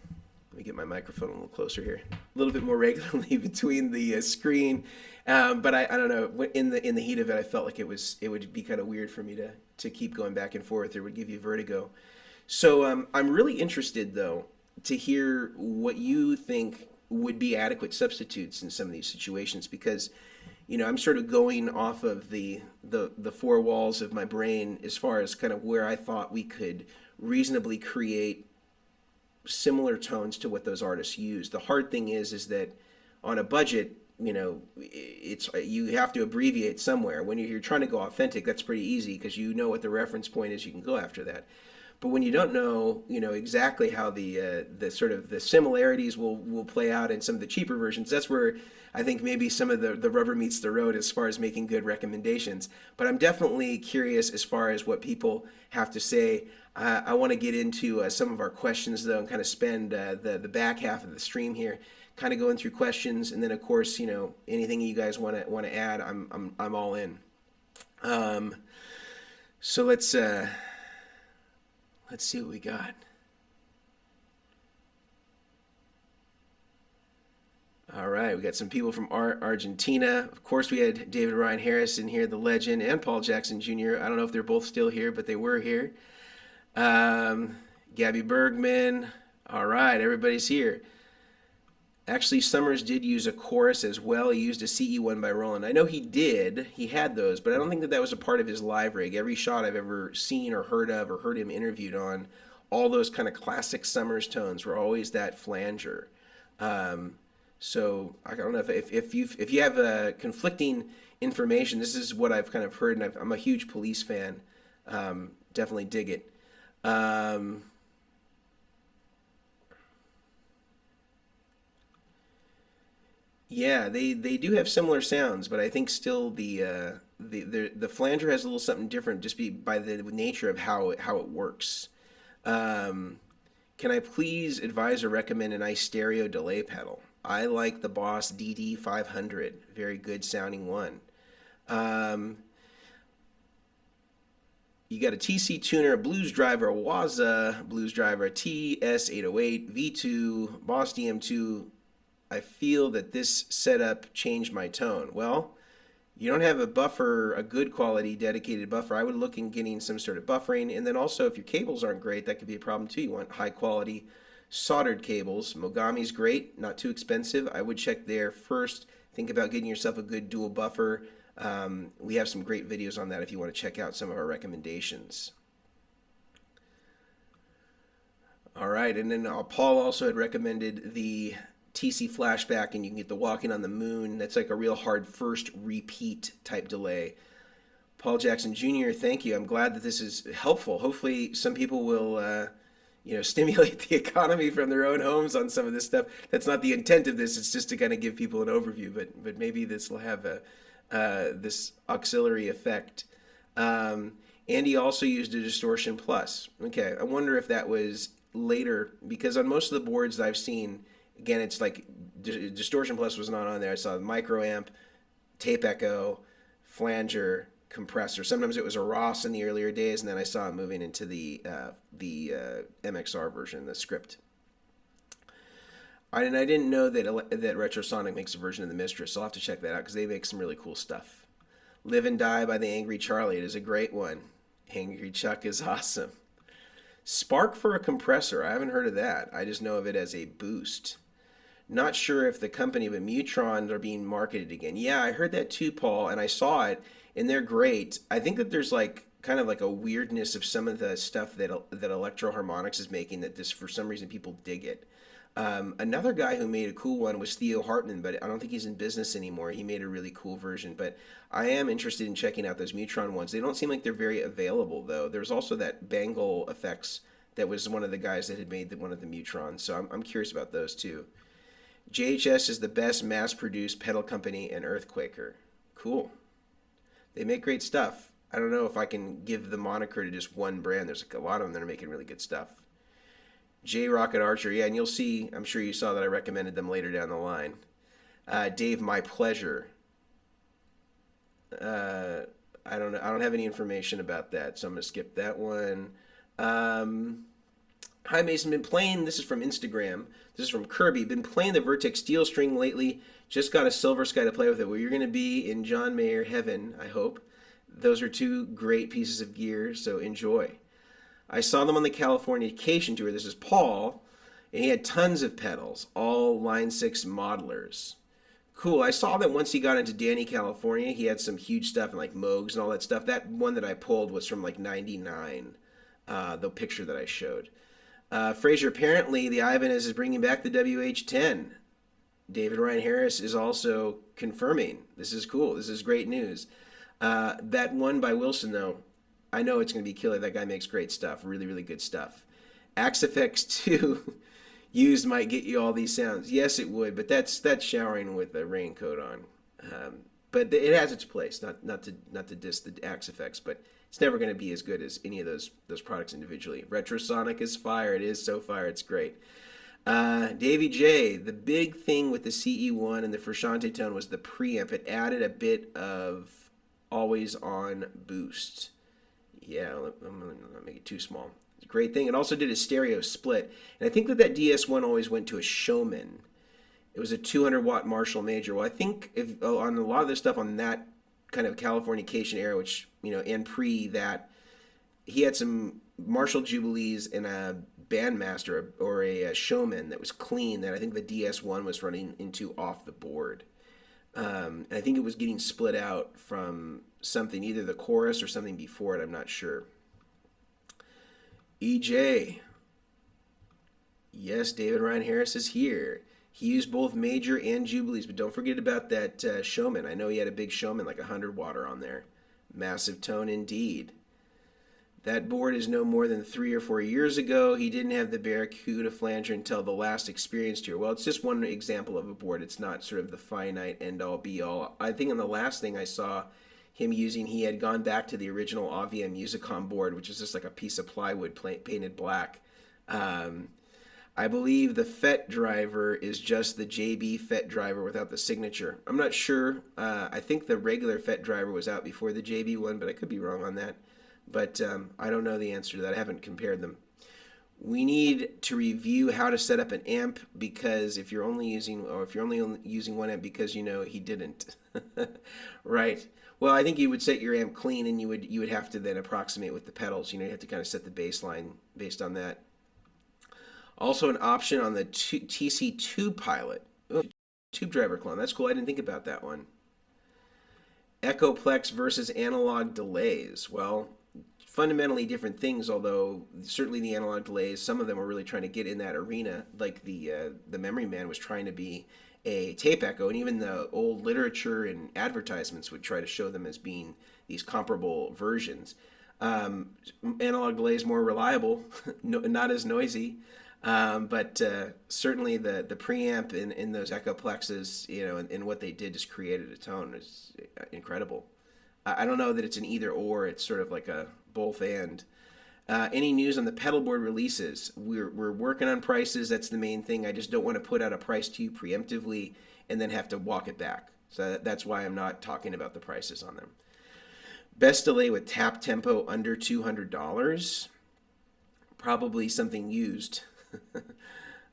me get my microphone a little closer here. A little bit more regularly between the screen, but I don't know. In the heat of it, I felt like it would be kind of weird for me to keep going back and forth. It would give you vertigo. So I'm really interested though to hear what you think would be adequate substitutes in some of these situations, because I'm sort of going off of the four walls of my brain as far as kind of where I thought we could reasonably create similar tones to what those artists use. The hard thing is that on a budget, it's you have to abbreviate somewhere. When you're trying to go authentic, that's pretty easy because you know what the reference point is. You can go after that. But when you don't know, exactly how the sort of the similarities will play out in some of the cheaper versions, that's where I think maybe some of the rubber meets the road as far as making good recommendations. But I'm definitely curious as far as what people have to say. I want to get into some of our questions though, and kind of spend the back half of the stream here, kind of going through questions, and then of course anything you guys want to add, I'm all in. So let's see what we got. All right, we got some people from Argentina. Of course, we had David Ryan Harris in here, the legend, and Paul Jackson Jr. I don't know if they're both still here, but they were here. Gabby Bergman. All right, everybody's here. Actually, Summers did use a chorus as well. He used a CE1 by Roland. I know he did. He had those, but I don't think that was a part of his live rig. Every shot I've ever seen or heard of or heard him interviewed on, all those kind of classic Summers tones were always that flanger. So I don't know if you have conflicting information. This is what I've kind of heard, and I'm a huge Police fan. Definitely dig it. Yeah, they do have similar sounds, but I think still the flanger has a little something different, just by the nature of how it works. Can I please advise or recommend a nice stereo delay pedal? I like the Boss DD500, very good sounding one. You got a TC tuner, a Blues Driver, a Waza Blues Driver, a TS808, V2, Boss DM2. I feel that this setup changed my tone. Well, you don't have a buffer, a good quality dedicated buffer. I would look in getting some sort of buffering. And then also, if your cables aren't great, that could be a problem too. You want high quality soldered cables. Mogami's great, not too expensive. I would check there first. Think about getting yourself a good dual buffer. We have some great videos on that if you want to check out some of our recommendations. All right, and then Paul also had recommended the TC Flashback, and you can get the Walking on the Moon. That's like a real hard first repeat type delay. Paul Jackson Jr., thank you. I'm glad that this is helpful. Hopefully some people will stimulate the economy from their own homes on some of this stuff. That's not the intent of this. It's just to kind of give people an overview, but maybe this will have this auxiliary effect. Andy also used a Distortion Plus. Okay, I wonder if that was later, because on most of the boards that I've seen, again, it's like Distortion Plus was not on there. I saw the micro amp, tape echo, flanger, compressor. Sometimes it was a Ross in the earlier days, and then I saw it moving into the MXR version, the script. And I didn't know that Retrosonic makes a version of the Mistress, so I'll have to check that out because they make some really cool stuff. Live and Die by the Angry Charlie. It is a great one. Angry Chuck is awesome. Spark for a compressor. I haven't heard of that. I just know of it as a boost. Not sure if the company, but Mutrons are being marketed again. Yeah, I heard that too, Paul, and I saw it, and they're great. I think that there's kind of a weirdness of some of the stuff that Electro Harmonics is making, that this, for some reason, people dig it. Another guy who made a cool one was Theo Hartman, but I don't think he's in business anymore. He made a really cool version, but I am interested in checking out those Mutron ones. They don't seem like they're very available, though. There's also that Bangle Effects that was one of the guys that had made one of the Mutrons, so I'm curious about those, too. JHS is the best mass-produced pedal company in Earthquaker. Cool. They make great stuff. I don't know if I can give the moniker to just one brand. There's like a lot of them that are making really good stuff. J Rocket Archer, yeah, and you'll see. I'm sure you saw that I recommended them later down the line. Dave, my pleasure. I don't know. I don't have any information about that, so I'm gonna skip that one. Um, Hi Mason, been playing. This is from Instagram. This is from Kirby. Been playing the Vertex steel string lately. Just got a Silver Sky to play with it. Well, you're gonna be in John Mayer heaven, I hope. Those are two great pieces of gear, so enjoy. I saw them on the Californication tour. This is Paul, and he had tons of pedals, all Line 6 modelers. Cool. I saw that once he got into Danny, California, he had some huge stuff and like Moogs and all that stuff. That one that I pulled was from like 99, the picture that I showed. Fraser, apparently the Ibanez is bringing back the WH-10. David Ryan Harris is also confirming. This is cool. This is great news. That one by Wilson, though, I know it's going to be killer. That guy makes great stuff. Really, really good stuff. Axe FX 2 used might get you all these sounds. Yes, it would, but that's showering with a raincoat on. But it has its place. Not to diss the Axe FX, but it's never going to be as good as any of those products individually. Retrosonic is fire. It is so fire. It's great. Davey J, the big thing with the CE1 and the Frusciante tone was the preamp. It added a bit of always on boost. Yeah, I'm going to make it too small. It's a great thing. It also did a stereo split. And I think that DS1 always went to a Showman. It was a 200-watt Marshall Major. Well, I think if on a lot of the stuff on that kind of Californication era, which, and pre that, he had some Marshall Jubilees and a Bandmaster or a Showman that was clean that I think the DS1 was running into off the board. And I think it was getting split out from something, either the chorus or something before it. I'm not sure. EJ. Yes, David Ryan Harris is here. He used both Major and Jubilees, but don't forget about that Showman. I know he had a big Showman, like a 100-watter on there. Massive tone indeed. That board is no more than 3 or 4 years ago. He didn't have the Barracuda flanger until the last experience tour. Well, it's just one example of a board. It's not sort of the finite end-all, be-all. I think in the last thing I saw him using, he had gone back to the original Avia Musicom board, which is just like a piece of plywood painted black. I believe the FET driver is just the JB FET driver without the signature. I'm not sure. I think the regular FET driver was out before the JB one, but I could be wrong on that. But I don't know the answer to that. I haven't compared them. We need to review how to set up an amp, because if you're only using one amp because he didn't. Right. Well, I think you would set your amp clean, and you would have to then approximate with the pedals. You have to kind of set the baseline based on that. Also, an option on the TC2 Pilot. Oh, tube driver clone. That's cool. I didn't think about that one. Echoplex versus analog delays. Well, fundamentally different things, although certainly the analog delays, some of them were really trying to get in that arena, like the Memory Man was trying to be a tape echo, and even the old literature and advertisements would try to show them as being these comparable versions. Analog delay is more reliable, not as noisy. But certainly the preamp in those Echoplexes, and what they did just created a tone is incredible. I don't know that it's an either or. It's sort of like a both and. Any news on the pedal board releases? We're working on prices. That's the main thing. I just don't want to put out a price to you preemptively and then have to walk it back. So that's why I'm not talking about the prices on them. Best delay with tap tempo under $200. Probably something used.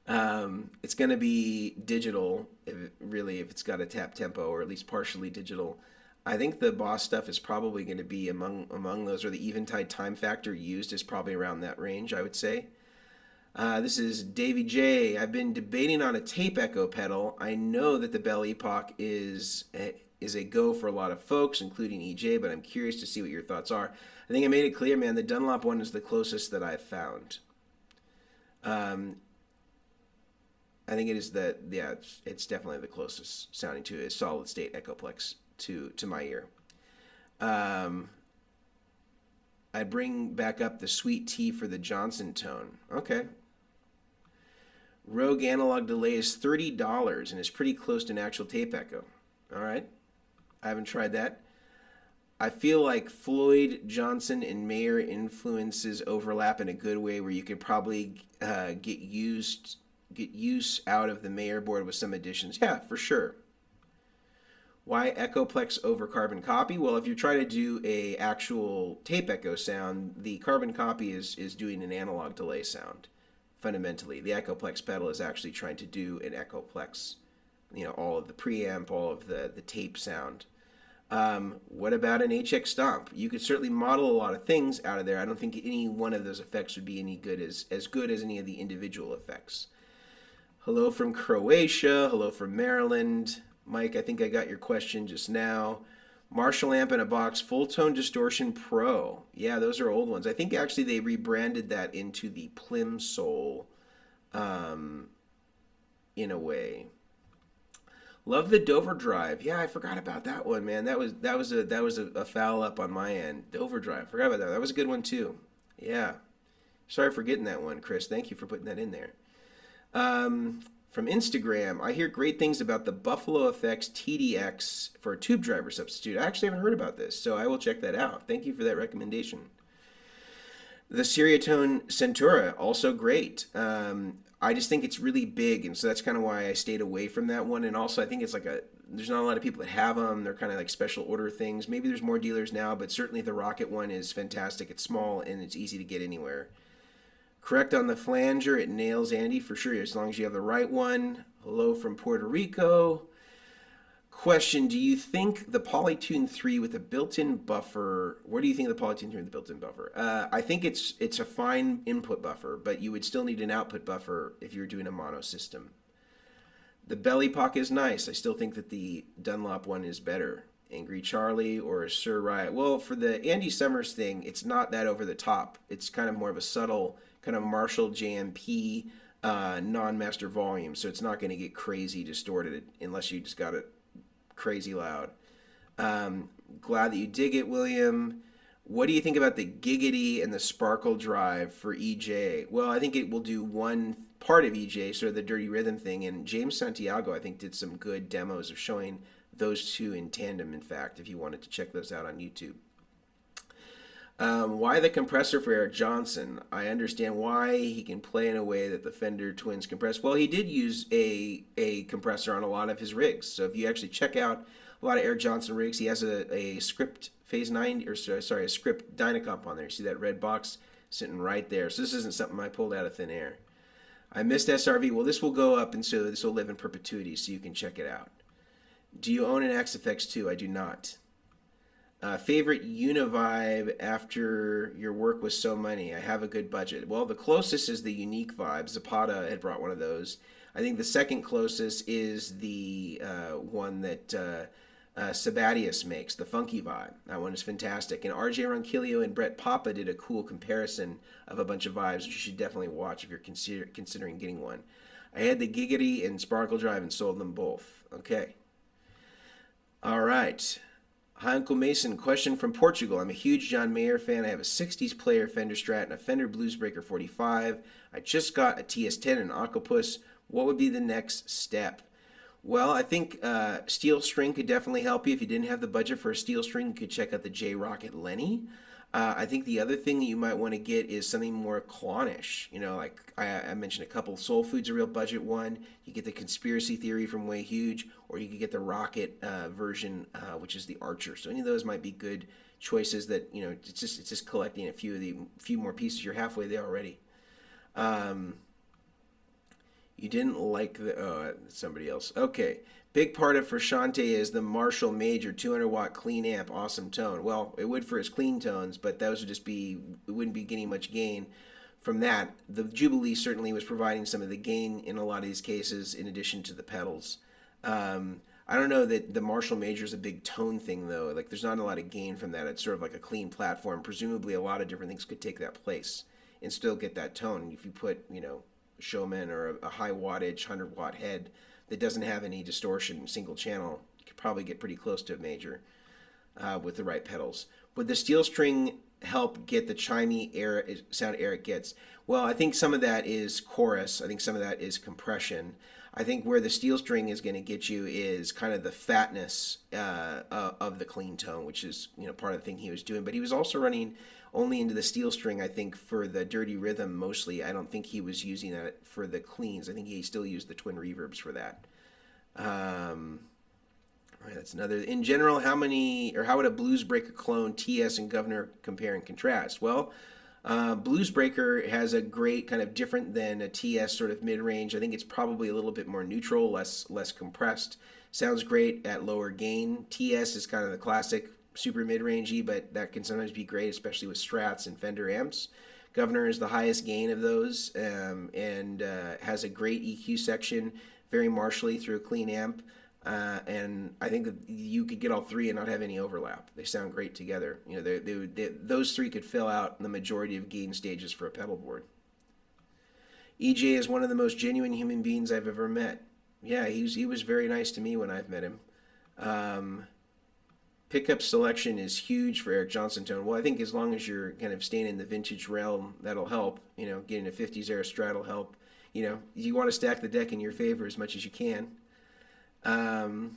It's going to be digital, if it's got a tap tempo, or at least partially digital. I think the Boss stuff is probably going to be among those, or the Eventide time factor used is probably around that range, I would say. This is Davey J. I've been debating on a tape echo pedal. I know that the Bell Epoch is a go for a lot of folks, including EJ, but I'm curious to see what your thoughts are. I think I made it clear, man, the Dunlop one is the closest that I've found. I think it is it's definitely the closest sounding to a solid state Echoplex to my ear. I bring back up the Sweet Tea for the Johnson tone. Okay. Rogue analog delay is $30 and is pretty close to an actual tape echo. All right. I haven't tried that. I feel like Floyd, Johnson, and Mayer influences overlap in a good way, where you could probably get use out of the Mayer board with some additions. Yeah, for sure. Why Echoplex over carbon copy? Well, if you're trying to do a actual tape echo sound, the carbon copy is doing an analog delay sound. Fundamentally, the Echoplex pedal is actually trying to do an Echoplex. All of the preamp, all of the tape sound. What about an HX stomp? You could certainly model a lot of things out of there. I don't think any one of those effects would be any good as good as any of the individual effects. Hello from Croatia. Hello from Maryland. Mike, I think I got your question just now. Marshall amp in a box, Full Tone Distortion Pro. Yeah, those are old ones. I think actually they rebranded that into the Plimsoll, in a way. Love the Dover Drive. Yeah, I forgot about that one, man. That was a foul up on my end. Dover Drive. Forgot about that. That was a good one too. Yeah. Sorry for getting that one, Chris. Thank you for putting that in there. From Instagram, I hear great things about the Buffalo Effects TDX for a tube driver substitute. I actually haven't heard about this, so I will check that out. Thank you for that recommendation. The Seriatone Centura, also great. I just think it's really big, and so that's kind of why I stayed away from that one. And also, I think it's there's not a lot of people that have them. They're kind of like special order things. Maybe there's more dealers now, but certainly the Rocket one is fantastic. It's small, and it's easy to get anywhere. Correct on the flanger, it nails Andy for sure, as long as you have the right one. Hello from Puerto Rico. Question, do you think the Polytune 3 with a built-in buffer, what do you think of the Polytune 3 with a built-in buffer? I think it's a fine input buffer, but you would still need an output buffer if you're doing a mono system. The Belly Pock is nice. I still think that the Dunlop one is better. Angry Charlie or Sir Riot. Well, for the Andy Summers thing, it's not that over the top. It's kind of more of a subtle kind of Marshall JMP non-master volume, so it's not going to get crazy distorted unless you just got it crazy loud. Glad that you dig it, William. What do you think about the Giggity and the Sparkle Drive for EJ? Well, I think it will do one part of EJ, sort of the dirty rhythm thing, and James Santiago, I think, did some good demos of showing those two in tandem, in fact, if you wanted to check those out on YouTube. Why the compressor for Eric Johnson? I understand why. He can play in a way that the Fender Twins compress. Well, he did use a compressor on a lot of his rigs. So if you actually check out a lot of Eric Johnson rigs, he has a Script Phase 90, or sorry, a Script Dynacomp on there. You see that red box sitting right there. So this isn't something I pulled out of thin air. I missed SRV. Well, this will go up, and so this will live in perpetuity, so you can check it out. Do you own an XFX 2? I do not. Favorite Univibe after your work was so money? I have a good budget. Well, the closest is the Unique Vibe. Zapata had brought one of those. I think the second closest is the one that Sabatius makes, the Funky Vibe. That one is fantastic. And RJ Ronquillo and Brett Papa did a cool comparison of a bunch of vibes, which you should definitely watch if you're considering getting one. I had the Giggity and Sparkle Drive and sold them both. Okay. All right. Hi, Uncle Mason. Question from Portugal. I'm a huge John Mayer fan. I have a 60s player Fender Strat and a Fender Bluesbreaker 45. I just got a TS10 and Octopus. What would be the next step? Well, I think steel string could definitely help you. If you didn't have the budget for a steel string, you could check out the J-Rocket Lenny. I think the other thing that you might want to get is something more clownish. Like I mentioned a couple. Soul Food's a real budget one. You get the Conspiracy Theory from Way Huge, or you could get the Rocket version, which is the Archer. So any of those might be good choices. That it's just collecting a few more pieces. You're halfway there already. You didn't like somebody else. Okay. Big part of Frusciante is the Marshall Major 200-watt clean amp, awesome tone. Well, it would for its clean tones, but those would it wouldn't be getting much gain from that. The Jubilee certainly was providing some of the gain in a lot of these cases, in addition to the pedals. I don't know that the Marshall Major is a big tone thing, though. Like, there's not a lot of gain from that. It's sort of like a clean platform. Presumably, a lot of different things could take that place and still get that tone. If you put, Showman or a high wattage 100-watt head that doesn't have any distortion, single channel, you could probably get pretty close to a Major with the right pedals. Would the steel string help get the chimey air sound Eric gets? Well, I think some of that is chorus. I think some of that is compression. I think where the steel string is going to get you is kind of the fatness of the clean tone, which is part of the thing he was doing. But he was also running only into the steel string, I think, for the dirty rhythm mostly. I don't think he was using that for the cleans. I think he still used the twin reverbs for that. That's another. In general, how would a Blues Breaker clone, TS, and Governor compare and contrast? Well, Blues Breaker has a great kind of different than a TS sort of mid-range. I think it's probably a little bit more neutral, less compressed. Sounds great at lower gain. TS is kind of the classic super mid-rangey, but that can sometimes be great, especially with Strats and Fender amps. Governor is the highest gain of those, and has a great EQ section, very martially through a clean amp. And I think that you could get all three and not have any overlap. They sound great together. Those three could fill out the majority of gain stages for a pedal board. EJ is one of the most genuine human beings I've ever met. Yeah, he was very nice to me when I've met him. Pickup selection is huge for Eric Johnson tone. Well, I think as long as you're kind of staying in the vintage realm, that'll help. Getting a 50s era Strat will help. You want to stack the deck in your favor as much as you can. You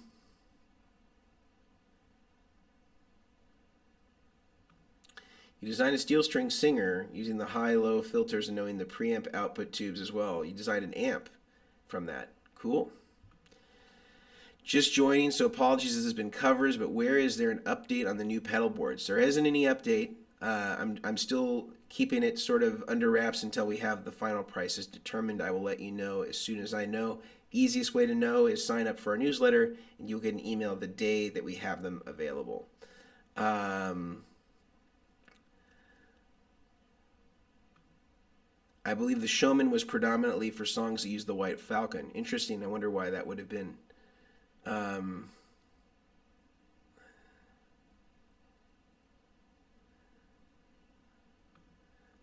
designed a steel string singer using the high-low filters and knowing the preamp output tubes as well. You designed an amp from that. Cool. Just joining, so apologies this has been covers, but where is there an update on the new pedal boards? There isn't any update. I'm still keeping it sort of under wraps until we have the final prices determined. I will let you know as soon as I know. Easiest way to know is sign up for our newsletter, and you'll get an email the day that we have them available. I believe the Showman was predominantly for songs that use the White Falcon. Interesting. I wonder why that would have been.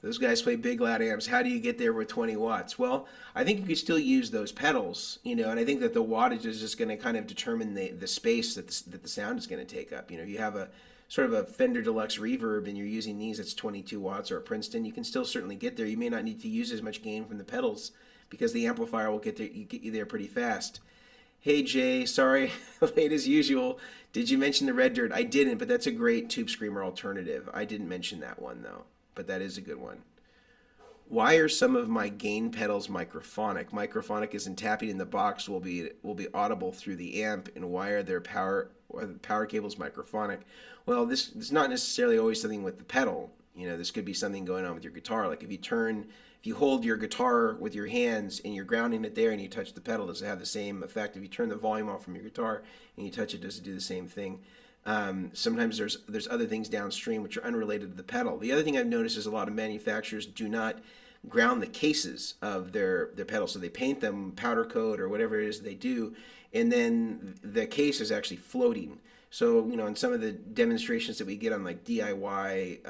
Those guys play big loud amps. How do you get there with 20 watts? Well, I think you could still use those pedals, and I think that the wattage is just going to kind of determine the space that the sound is going to take up. You have a sort of a Fender Deluxe reverb and you're using these, it's 22 watts, or a Princeton, you can still certainly get there. You may not need to use as much gain from the pedals because the amplifier will get you there pretty fast. Hey Jay, sorry, late as usual. Did you mention the Red Dirt? I didn't, but that's a great Tube Screamer alternative. I didn't mention that one though, but that is a good one. Why are some of my gain pedals microphonic? Microphonic isn't tapping in the box will be audible through the amp, and why are their power cables microphonic? Well, this is not necessarily always something with the pedal. This could be something going on with your guitar. Like if you hold your guitar with your hands and you're grounding it there and you touch the pedal, does it have the same effect? If you turn the volume off from your guitar and you touch it, does it do the same thing? Sometimes there's other things downstream which are unrelated to the pedal. The other thing I've noticed is a lot of manufacturers do not ground the cases of their pedals, so they paint them powder coat or whatever it is they do, and then the case is actually floating. So in some of the demonstrations that we get on like DIY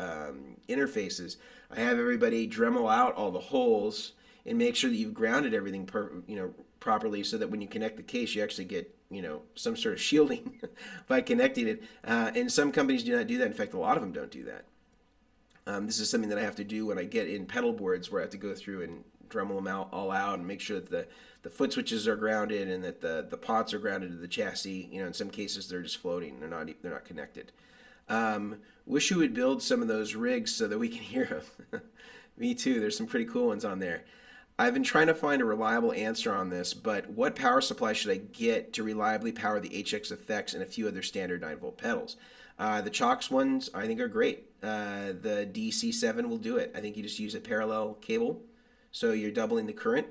interfaces, I have everybody Dremel out all the holes and make sure that you've grounded everything properly, so that when you connect the case, you actually get some sort of shielding by connecting it. And some companies do not do that. In fact, a lot of them don't do that. This is something that I have to do when I get in pedal boards, where I have to go through and Dremel them all out and make sure that the foot switches are grounded and that the pots are grounded to the chassis. In some cases they're just floating; they're not connected. Wish you would build some of those rigs so that we can hear them. Me too. There's some pretty cool ones on there. I've been trying to find a reliable answer on this, but what power supply should I get to reliably power the HX effects and a few other standard 9-volt pedals? The Chalks ones I think are great. The DC7 will do it. I think you just use a parallel cable, so you're doubling the current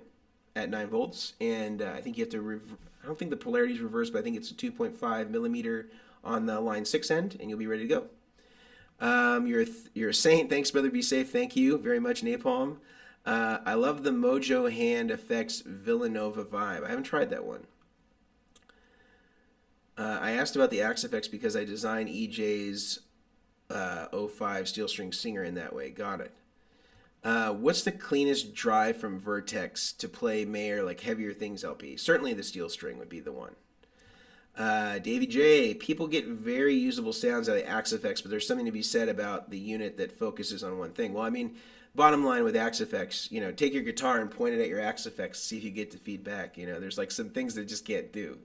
at 9 volts, and I think you have to. I don't think the polarity is reversed, but I think it's a 2.5 millimeter on the line 6 end, and you'll be ready to go. You're a saint. Thanks, brother. Be safe. Thank you very much, Napalm. I love the Mojo Hand Effects Villanova vibe. I haven't tried that one. I asked about the Axe Effects because I designed EJ's 05 Steel String Singer in that way. Got it. What's the cleanest drive from Vertex to play Mayer like Heavier Things LP? Certainly the Steel String would be the one. Davey J, people get very usable sounds out of Axe Effects, but there's something to be said about the unit that focuses on one thing. Well, I mean, bottom line with Axe Effects, take your guitar and point it at your Axe Effects, see if you get the feedback. There's like some things that just can't do.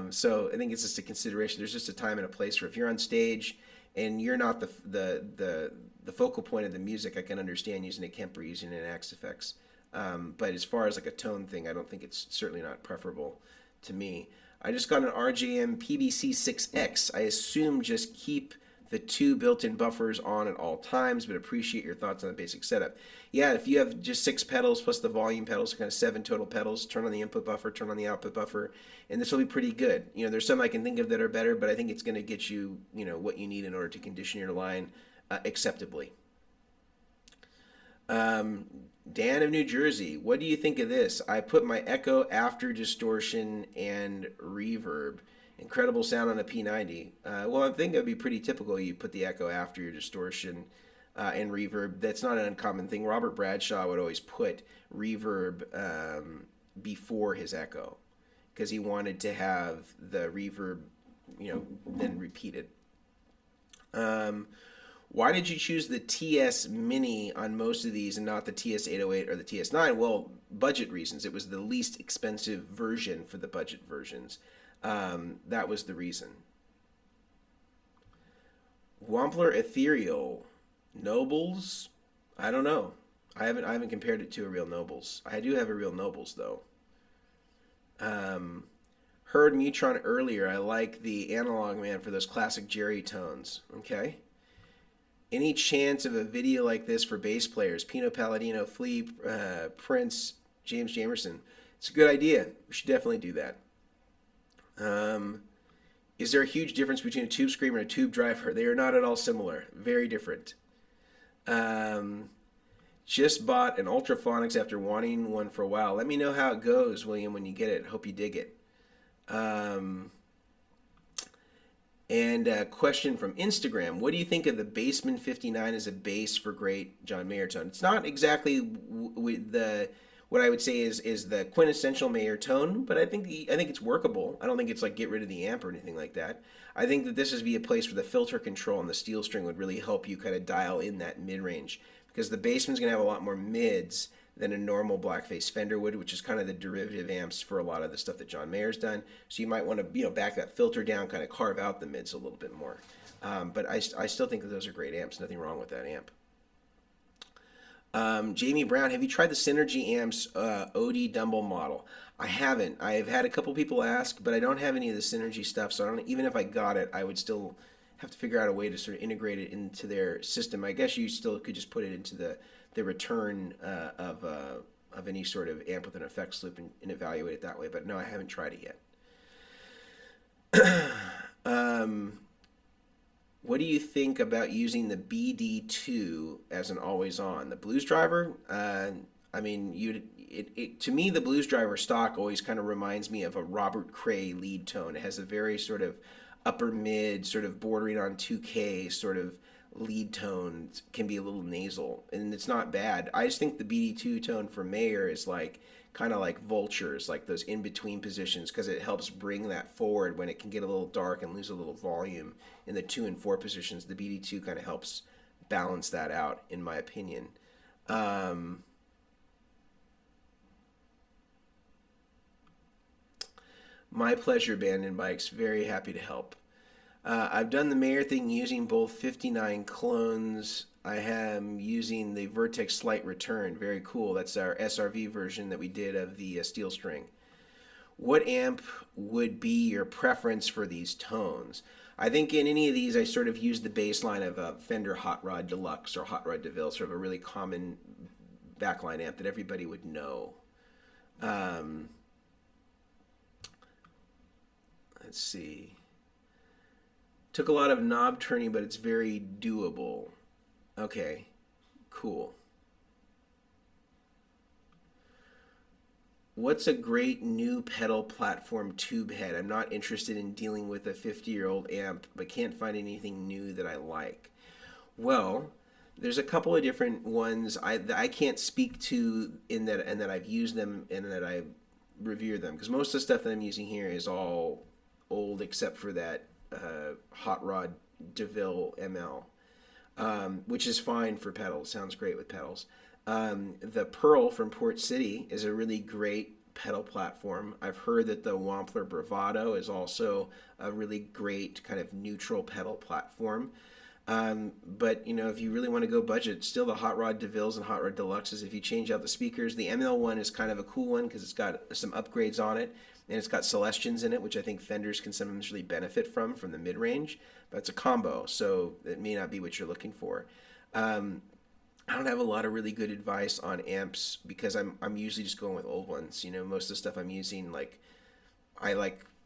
So I think it's just a consideration. There's just a time and a place for if you're on stage and you're not the focal point of the music. I can understand using a Kemper, using an Axe Effects. But as far as like a tone thing, I don't think it's certainly not preferable to me. I just got an RJM PBC6X. I assume just keep the 2 built-in buffers on at all times, but appreciate your thoughts on the basic setup. Yeah, if you have just 6 pedals plus the volume pedals, kind of 7 total pedals, turn on the input buffer, turn on the output buffer, and this will be pretty good. There's some I can think of that are better, but I think it's going to get you, what you need in order to condition your line acceptably. Dan of New Jersey, what do you think of this? I put my echo after distortion and reverb. Incredible sound on a P90. Well, I think it would be pretty typical. You put the echo after your distortion and reverb. That's not an uncommon thing. Robert Bradshaw would always put reverb before his echo because he wanted to have the reverb, then repeated. Why did you choose the TS Mini on most of these and not the TS808 or the TS9? Well, budget reasons. It was the least expensive version for the budget versions. That was the reason. Wampler Ethereal Nobles? I don't know. I haven't compared it to a real Nobles. I do have a real Nobles though. Heard Mutron earlier. I like the Analog Man for those classic Jerry tones. Okay. Any chance of a video like this for bass players? Pino Palladino, Flea, Prince, James Jamerson. It's a good idea. We should definitely do that. Is there a huge difference between a tube screamer and a tube driver? They are not at all similar. Very different. Just bought an Ultraphonics after wanting one for a while. Let me know how it goes, William, when you get it. Hope you dig it. And a question from Instagram. What do you think of the Bassman 59 as a bass for great John Mayer tone? It's not exactly what I would say is the quintessential Mayer tone, but I think it's workable. I don't think it's like get rid of the amp or anything like that. I think that this would be a place where the filter control and the steel string would really help you kind of dial in that mid-range because the Bassman's going to have a lot more mids than a normal blackface Fender would, which is kind of the derivative amps for a lot of the stuff that John Mayer's done. So you might want to back that filter down, kind of carve out the mids a little bit more. But I still think that those are great amps. Nothing wrong with that amp. Jamie Brown, have you tried the Synergy Amps OD Dumble model? I haven't. I've had a couple people ask, but I don't have any of the Synergy stuff. So I don't. Even if I got it, I would still have to figure out a way to sort of integrate it into their system. I guess you still could just put it into the return of any sort of amp with an effects loop and evaluate it that way. But no, I haven't tried it yet. What do you think about using the BD2 as an always-on? The Blues Driver? I mean, to me, the Blues Driver stock always kind of reminds me of a Robert Cray lead tone. It has a very sort of upper mid, sort of bordering on 2K sort of lead tone. Can be a little nasal, and it's not bad. I just think the BD2 tone for Mayer is like kind of like vultures, like those in-between positions, because it helps bring that forward when it can get a little dark and lose a little volume in the 2 and 4 positions. The BD2 kind of helps balance that out, in my opinion. My pleasure, Band and Bikes. Very happy to help. I've done the Mayer thing using both 59 clones. I am using the Vertex Slight Return. Very cool. That's our SRV version that we did of the steel string. What amp would be your preference for these tones? I think in any of these, I sort of use the baseline of a Fender Hot Rod Deluxe or Hot Rod DeVille, sort of a really common backline amp that everybody would know. Let's see. Took a lot of knob turning, but it's very doable. Okay, cool. What's a great new pedal platform tube head? I'm not interested in dealing with a 50-year-old amp, but can't find anything new that I like. Well, there's a couple of different ones I can't speak to and that I've used them and that I revere them, because most of the stuff that I'm using here is all old except for that Hot Rod DeVille ML, which is fine for pedals. Sounds great with pedals. The Pearl from Port City is a really great pedal platform. I've heard that the Wampler Bravado is also a really great kind of neutral pedal platform. But you know, if you really want to go budget, still the Hot Rod DeVilles and Hot Rod Deluxes. If you change out the speakers, the ML one is kind of a cool one because it's got some upgrades on it, and it's got Celestions in it, which I think Fenders can sometimes really benefit from the mid range. But it's a combo, so it may not be what you're looking for. I don't have a lot of really good advice on amps because I'm usually just going with old ones. You know, most of the stuff I'm using,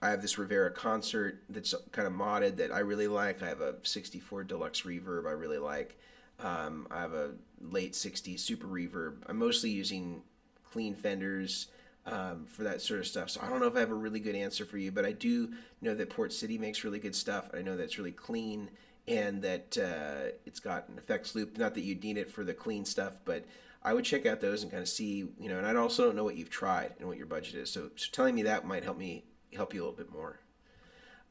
I have this Rivera Concert that's kind of modded that I really like. I have a 64 Deluxe Reverb I really like. I have a late 60s Super Reverb. I'm mostly using clean Fenders for that sort of stuff. So I don't know if I have a really good answer for you, but I do know that Port City makes really good stuff. I know that's really clean and that it's got an effects loop. Not that you'd need it for the clean stuff, but I would check out those and kind of see, you know, and I also don't know what you've tried and what your budget is. So telling me that might help you a little bit more.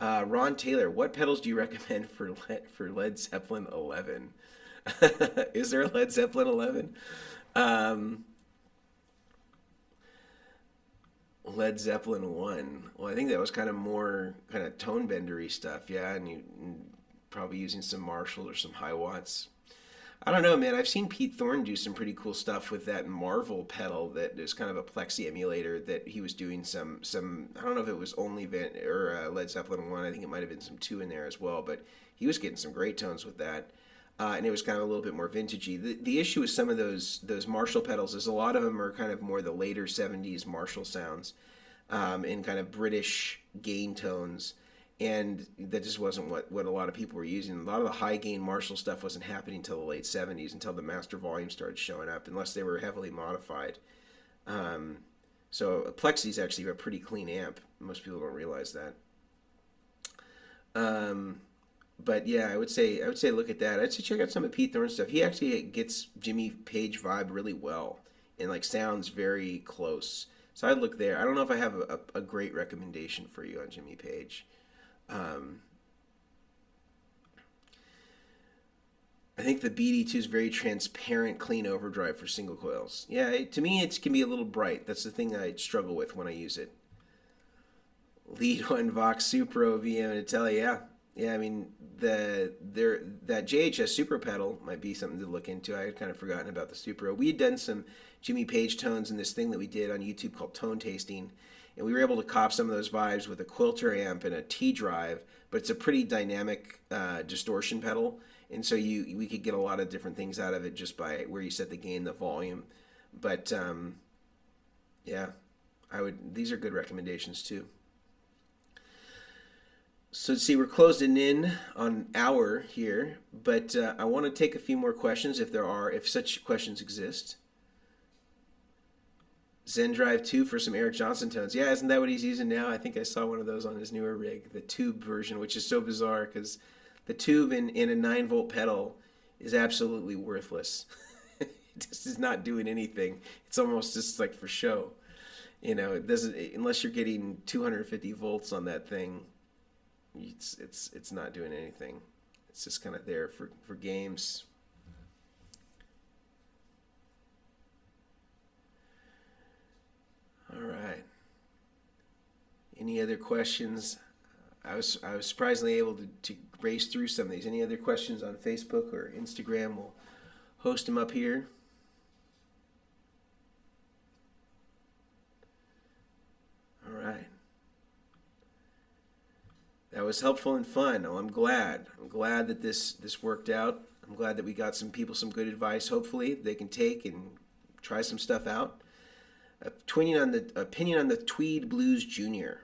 Ron Taylor, what pedals do you recommend for Led Zeppelin 11? Is there a Led Zeppelin 11? Led Zeppelin 1. Well, I think that was kind of more kind of tone bendery stuff, yeah, and probably using some Marshall or some High Watts. I don't know, man. I've seen Pete Thorne do some pretty cool stuff with that Marvel pedal that is kind of a Plexi emulator that he was doing some I don't know if it was only Led Zeppelin 1. I think it might have been some 2 in there as well, but he was getting some great tones with that. And it was kind of a little bit more vintagey. The issue with some of those Marshall pedals is a lot of them are kind of more the later 70s Marshall sounds in kind of British gain tones. And that just wasn't what a lot of people were using. A lot of the high gain Marshall stuff wasn't happening until the late 70s, until the master volume started showing up, unless they were heavily modified. So a Plexi is actually a pretty clean amp. Most people don't realize that. But yeah, I would say look at that. I'd say check out some of Pete Thorne's stuff. He actually gets Jimmy Page vibe really well and like sounds very close. So I'd look there. I don't know if I have a great recommendation for you on Jimmy Page. I think the BD2 is very transparent, clean overdrive for single coils. Yeah, to me it can be a little bright. That's the thing I struggle with when I use it. Lead one Vox Supro VM Natalia. Yeah, I mean that JHS Supro pedal might be something to look into. I had kind of forgotten about the Supro. We had done some Jimmy Page tones in this thing that we did on YouTube called Tone Tasting. And we were able to cop some of those vibes with a Quilter amp and a T-Drive, but it's a pretty dynamic distortion pedal, and so we could get a lot of different things out of it just by where you set the gain, the volume. But yeah, these are good recommendations too. So let's see, we're closing in on an hour here, but I want to take a few more questions if such questions exist. Zen Drive 2 for some Eric Johnson tones. Yeah, isn't that what he's using now? I think I saw one of those on his newer rig, the tube version, which is so bizarre because the tube in a 9-volt pedal is absolutely worthless. It just is not doing anything. It's almost just like for show. You know, it doesn't, unless you're getting 250 volts on that thing, it's not doing anything. It's just kind of there for games. All right. Any other questions? I was surprisingly able to race through some of these. Any other questions on Facebook or Instagram? We'll host them up here. All right. That was helpful and fun. Oh, I'm glad. I'm glad that this worked out. I'm glad that we got some people some good advice. Hopefully they can take and try some stuff out. Opinion on the Tweed Blues Junior.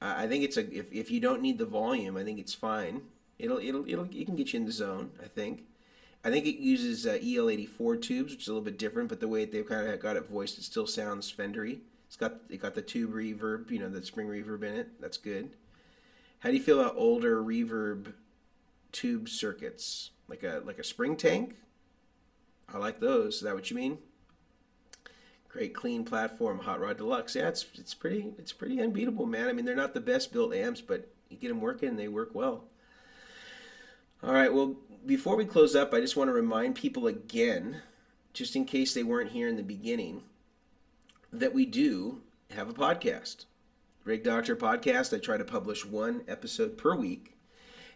I think it's if you don't need the volume, I think it's fine. It can get you in the zone. I think it uses EL84 tubes, which is a little bit different, but the way they've kind of got it voiced, it still sounds Fendery. It got the tube reverb, you know, the spring reverb in it. That's good. How do you feel about older reverb tube circuits, like a spring tank? I like those. Is that what you mean? Great clean platform, Hot Rod Deluxe. Yeah, it's pretty unbeatable, man. I mean, they're not the best built amps, but you get them working, and they work well. All right, well, before we close up, I just want to remind people again, just in case they weren't here in the beginning, that we do have a podcast. Rig Doctor Podcast. I try to publish one episode per week.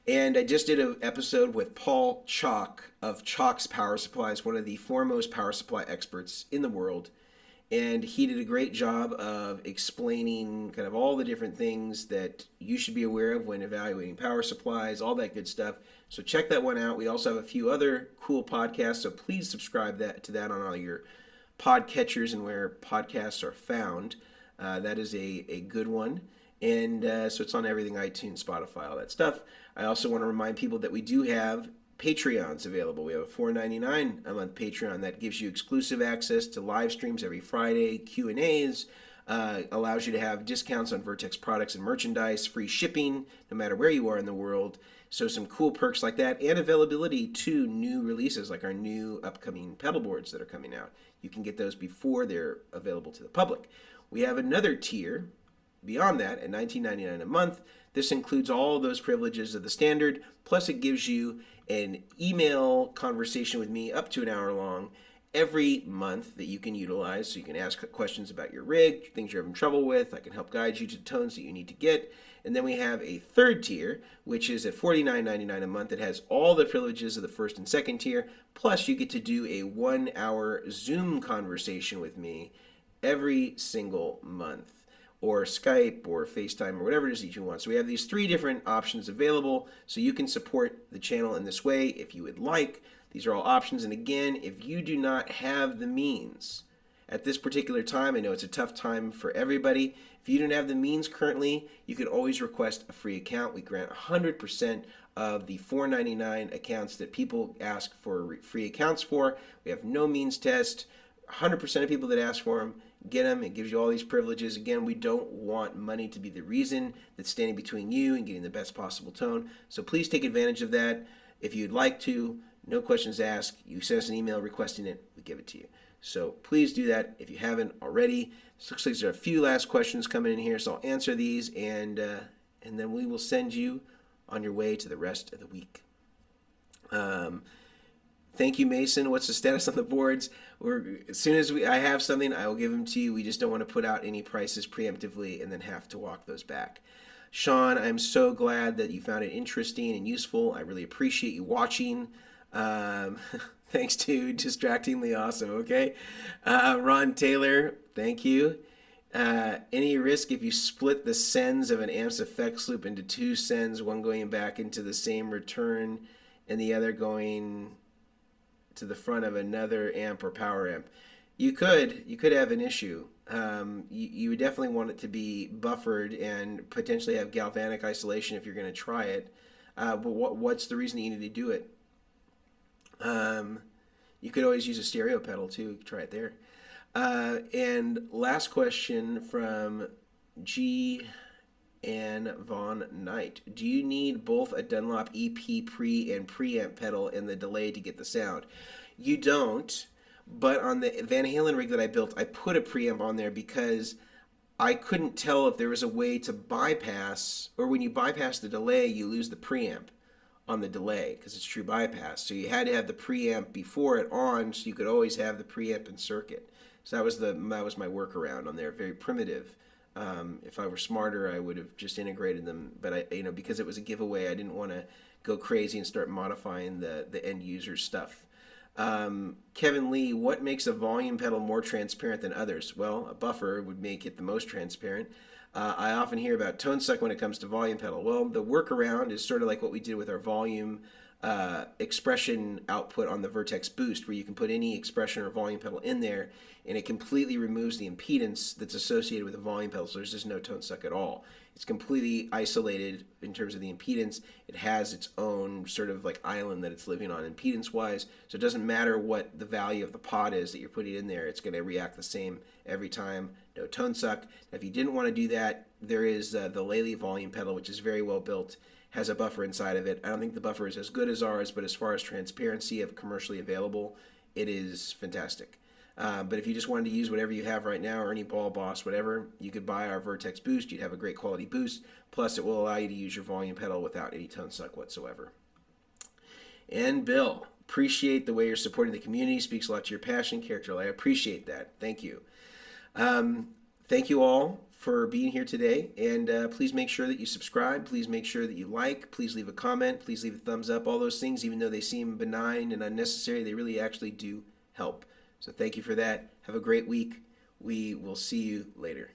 And I just did an episode with Paul Chalk of Chalk's Power Supplies, one of the foremost power supply experts in the world. And he did a great job of explaining kind of all the different things that you should be aware of when evaluating power supplies, all that good stuff. So check that one out. We also have a few other cool podcasts, so please subscribe to that on all your podcatchers and where podcasts are found. That is a good one. And so it's on everything, iTunes, Spotify, all that stuff. I also want to remind people that we do have Patreons available. We have a $4.99 a month Patreon that gives you exclusive access to live streams every Friday, Q&As, allows you to have discounts on Vertex products and merchandise, free shipping no matter where you are in the world. So some cool perks like that, and availability to new releases like our new upcoming pedal boards that are coming out. You can get those before they're available to the public. We have another tier beyond that at $19.99 a month. This includes all those privileges of the standard, plus it gives you an email conversation with me up to an hour long every month that you can utilize. So you can ask questions about your rig, things you're having trouble with. I can help guide you to the tones that you need to get. And then we have a third tier, which is at $49.99 a month. It has all the privileges of the first and second tier, plus you get to do a 1 hour Zoom conversation with me every single month, or Skype or FaceTime or whatever it is that you want. So we have these 3 different options available, so you can support the channel in this way if you would like. These are all options, and again, if you do not have the means at this particular time, I know it's a tough time for everybody. If you don't have the means currently, you can always request a free account. We grant 100% of the $4.99 accounts that people ask for free accounts for. We have no means test. 100% of people that ask for them get them. It gives you all these privileges. Again, we don't want money to be the reason that's standing between you and getting the best possible tone. So please take advantage of that. If you'd like to, no questions asked. You send us an email requesting it, we give it to you. So please do that if you haven't already. This looks like there are a few last questions coming in here, so I'll answer these, and then we will send you on your way to the rest of the week. Thank you, Mason. What's the status on the boards? As soon as I have something, I will give them to you. We just don't want to put out any prices preemptively and then have to walk those back. Sean, I'm so glad that you found it interesting and useful. I really appreciate you watching. Thanks to Distractingly Awesome, okay? Ron Taylor, thank you. Any risk if you split the sends of an amp's effects loop into 2 sends, one going back into the same return and the other going to the front of another amp or power amp? You could have an issue. You would definitely want it to be buffered and potentially have galvanic isolation if you're going to try it. But what's the reason that you need to do it? You could always use a stereo pedal too. You could try it there. And last question from G. and Von Knight. Do you need both a Dunlop EP pre and preamp pedal and the delay to get the sound? You don't, but on the Van Halen rig that I built, I put a preamp on there because I couldn't tell if there was a way to bypass, or when you bypass the delay, you lose the preamp on the delay because it's true bypass. So you had to have the preamp before it on, so you could always have the preamp in circuit. So that was my workaround on there, very primitive. If I were smarter, I would have just integrated them. But because it was a giveaway, I didn't want to go crazy and start modifying the end user stuff. Kevin Lee, what makes a volume pedal more transparent than others? Well, a buffer would make it the most transparent. I often hear about tone suck when it comes to volume pedal. Well, the workaround is sort of like what we did with our volume expression output on the Vertex Boost, where you can put any expression or volume pedal in there, and it completely removes the impedance that's associated with the volume pedal, so there's just no tone suck at all. It's completely isolated in terms of the impedance. It has its own sort of like island that it's living on impedance-wise, so it doesn't matter what the value of the pod is that you're putting in there. It's going to react the same every time. No tone suck. Now, if you didn't want to do that, there is the Lely volume pedal, which is very well built, has a buffer inside of it. I don't think the buffer is as good as ours, but as far as transparency of commercially available, it is fantastic. But if you just wanted to use whatever you have right now or any Ball Boss, whatever, you could buy our Vertex boost. You'd have a great quality boost. Plus, it will allow you to use your volume pedal without any tone suck whatsoever. And Bill, appreciate the way you're supporting the community. Speaks a lot to your passion, character. I appreciate that. Thank you. Thank you all for being here today. And please make sure that you subscribe. Please make sure that you like. Please leave a comment. Please leave a thumbs up. All those things, even though they seem benign and unnecessary, they really actually do help. So thank you for that. Have a great week. We will see you later.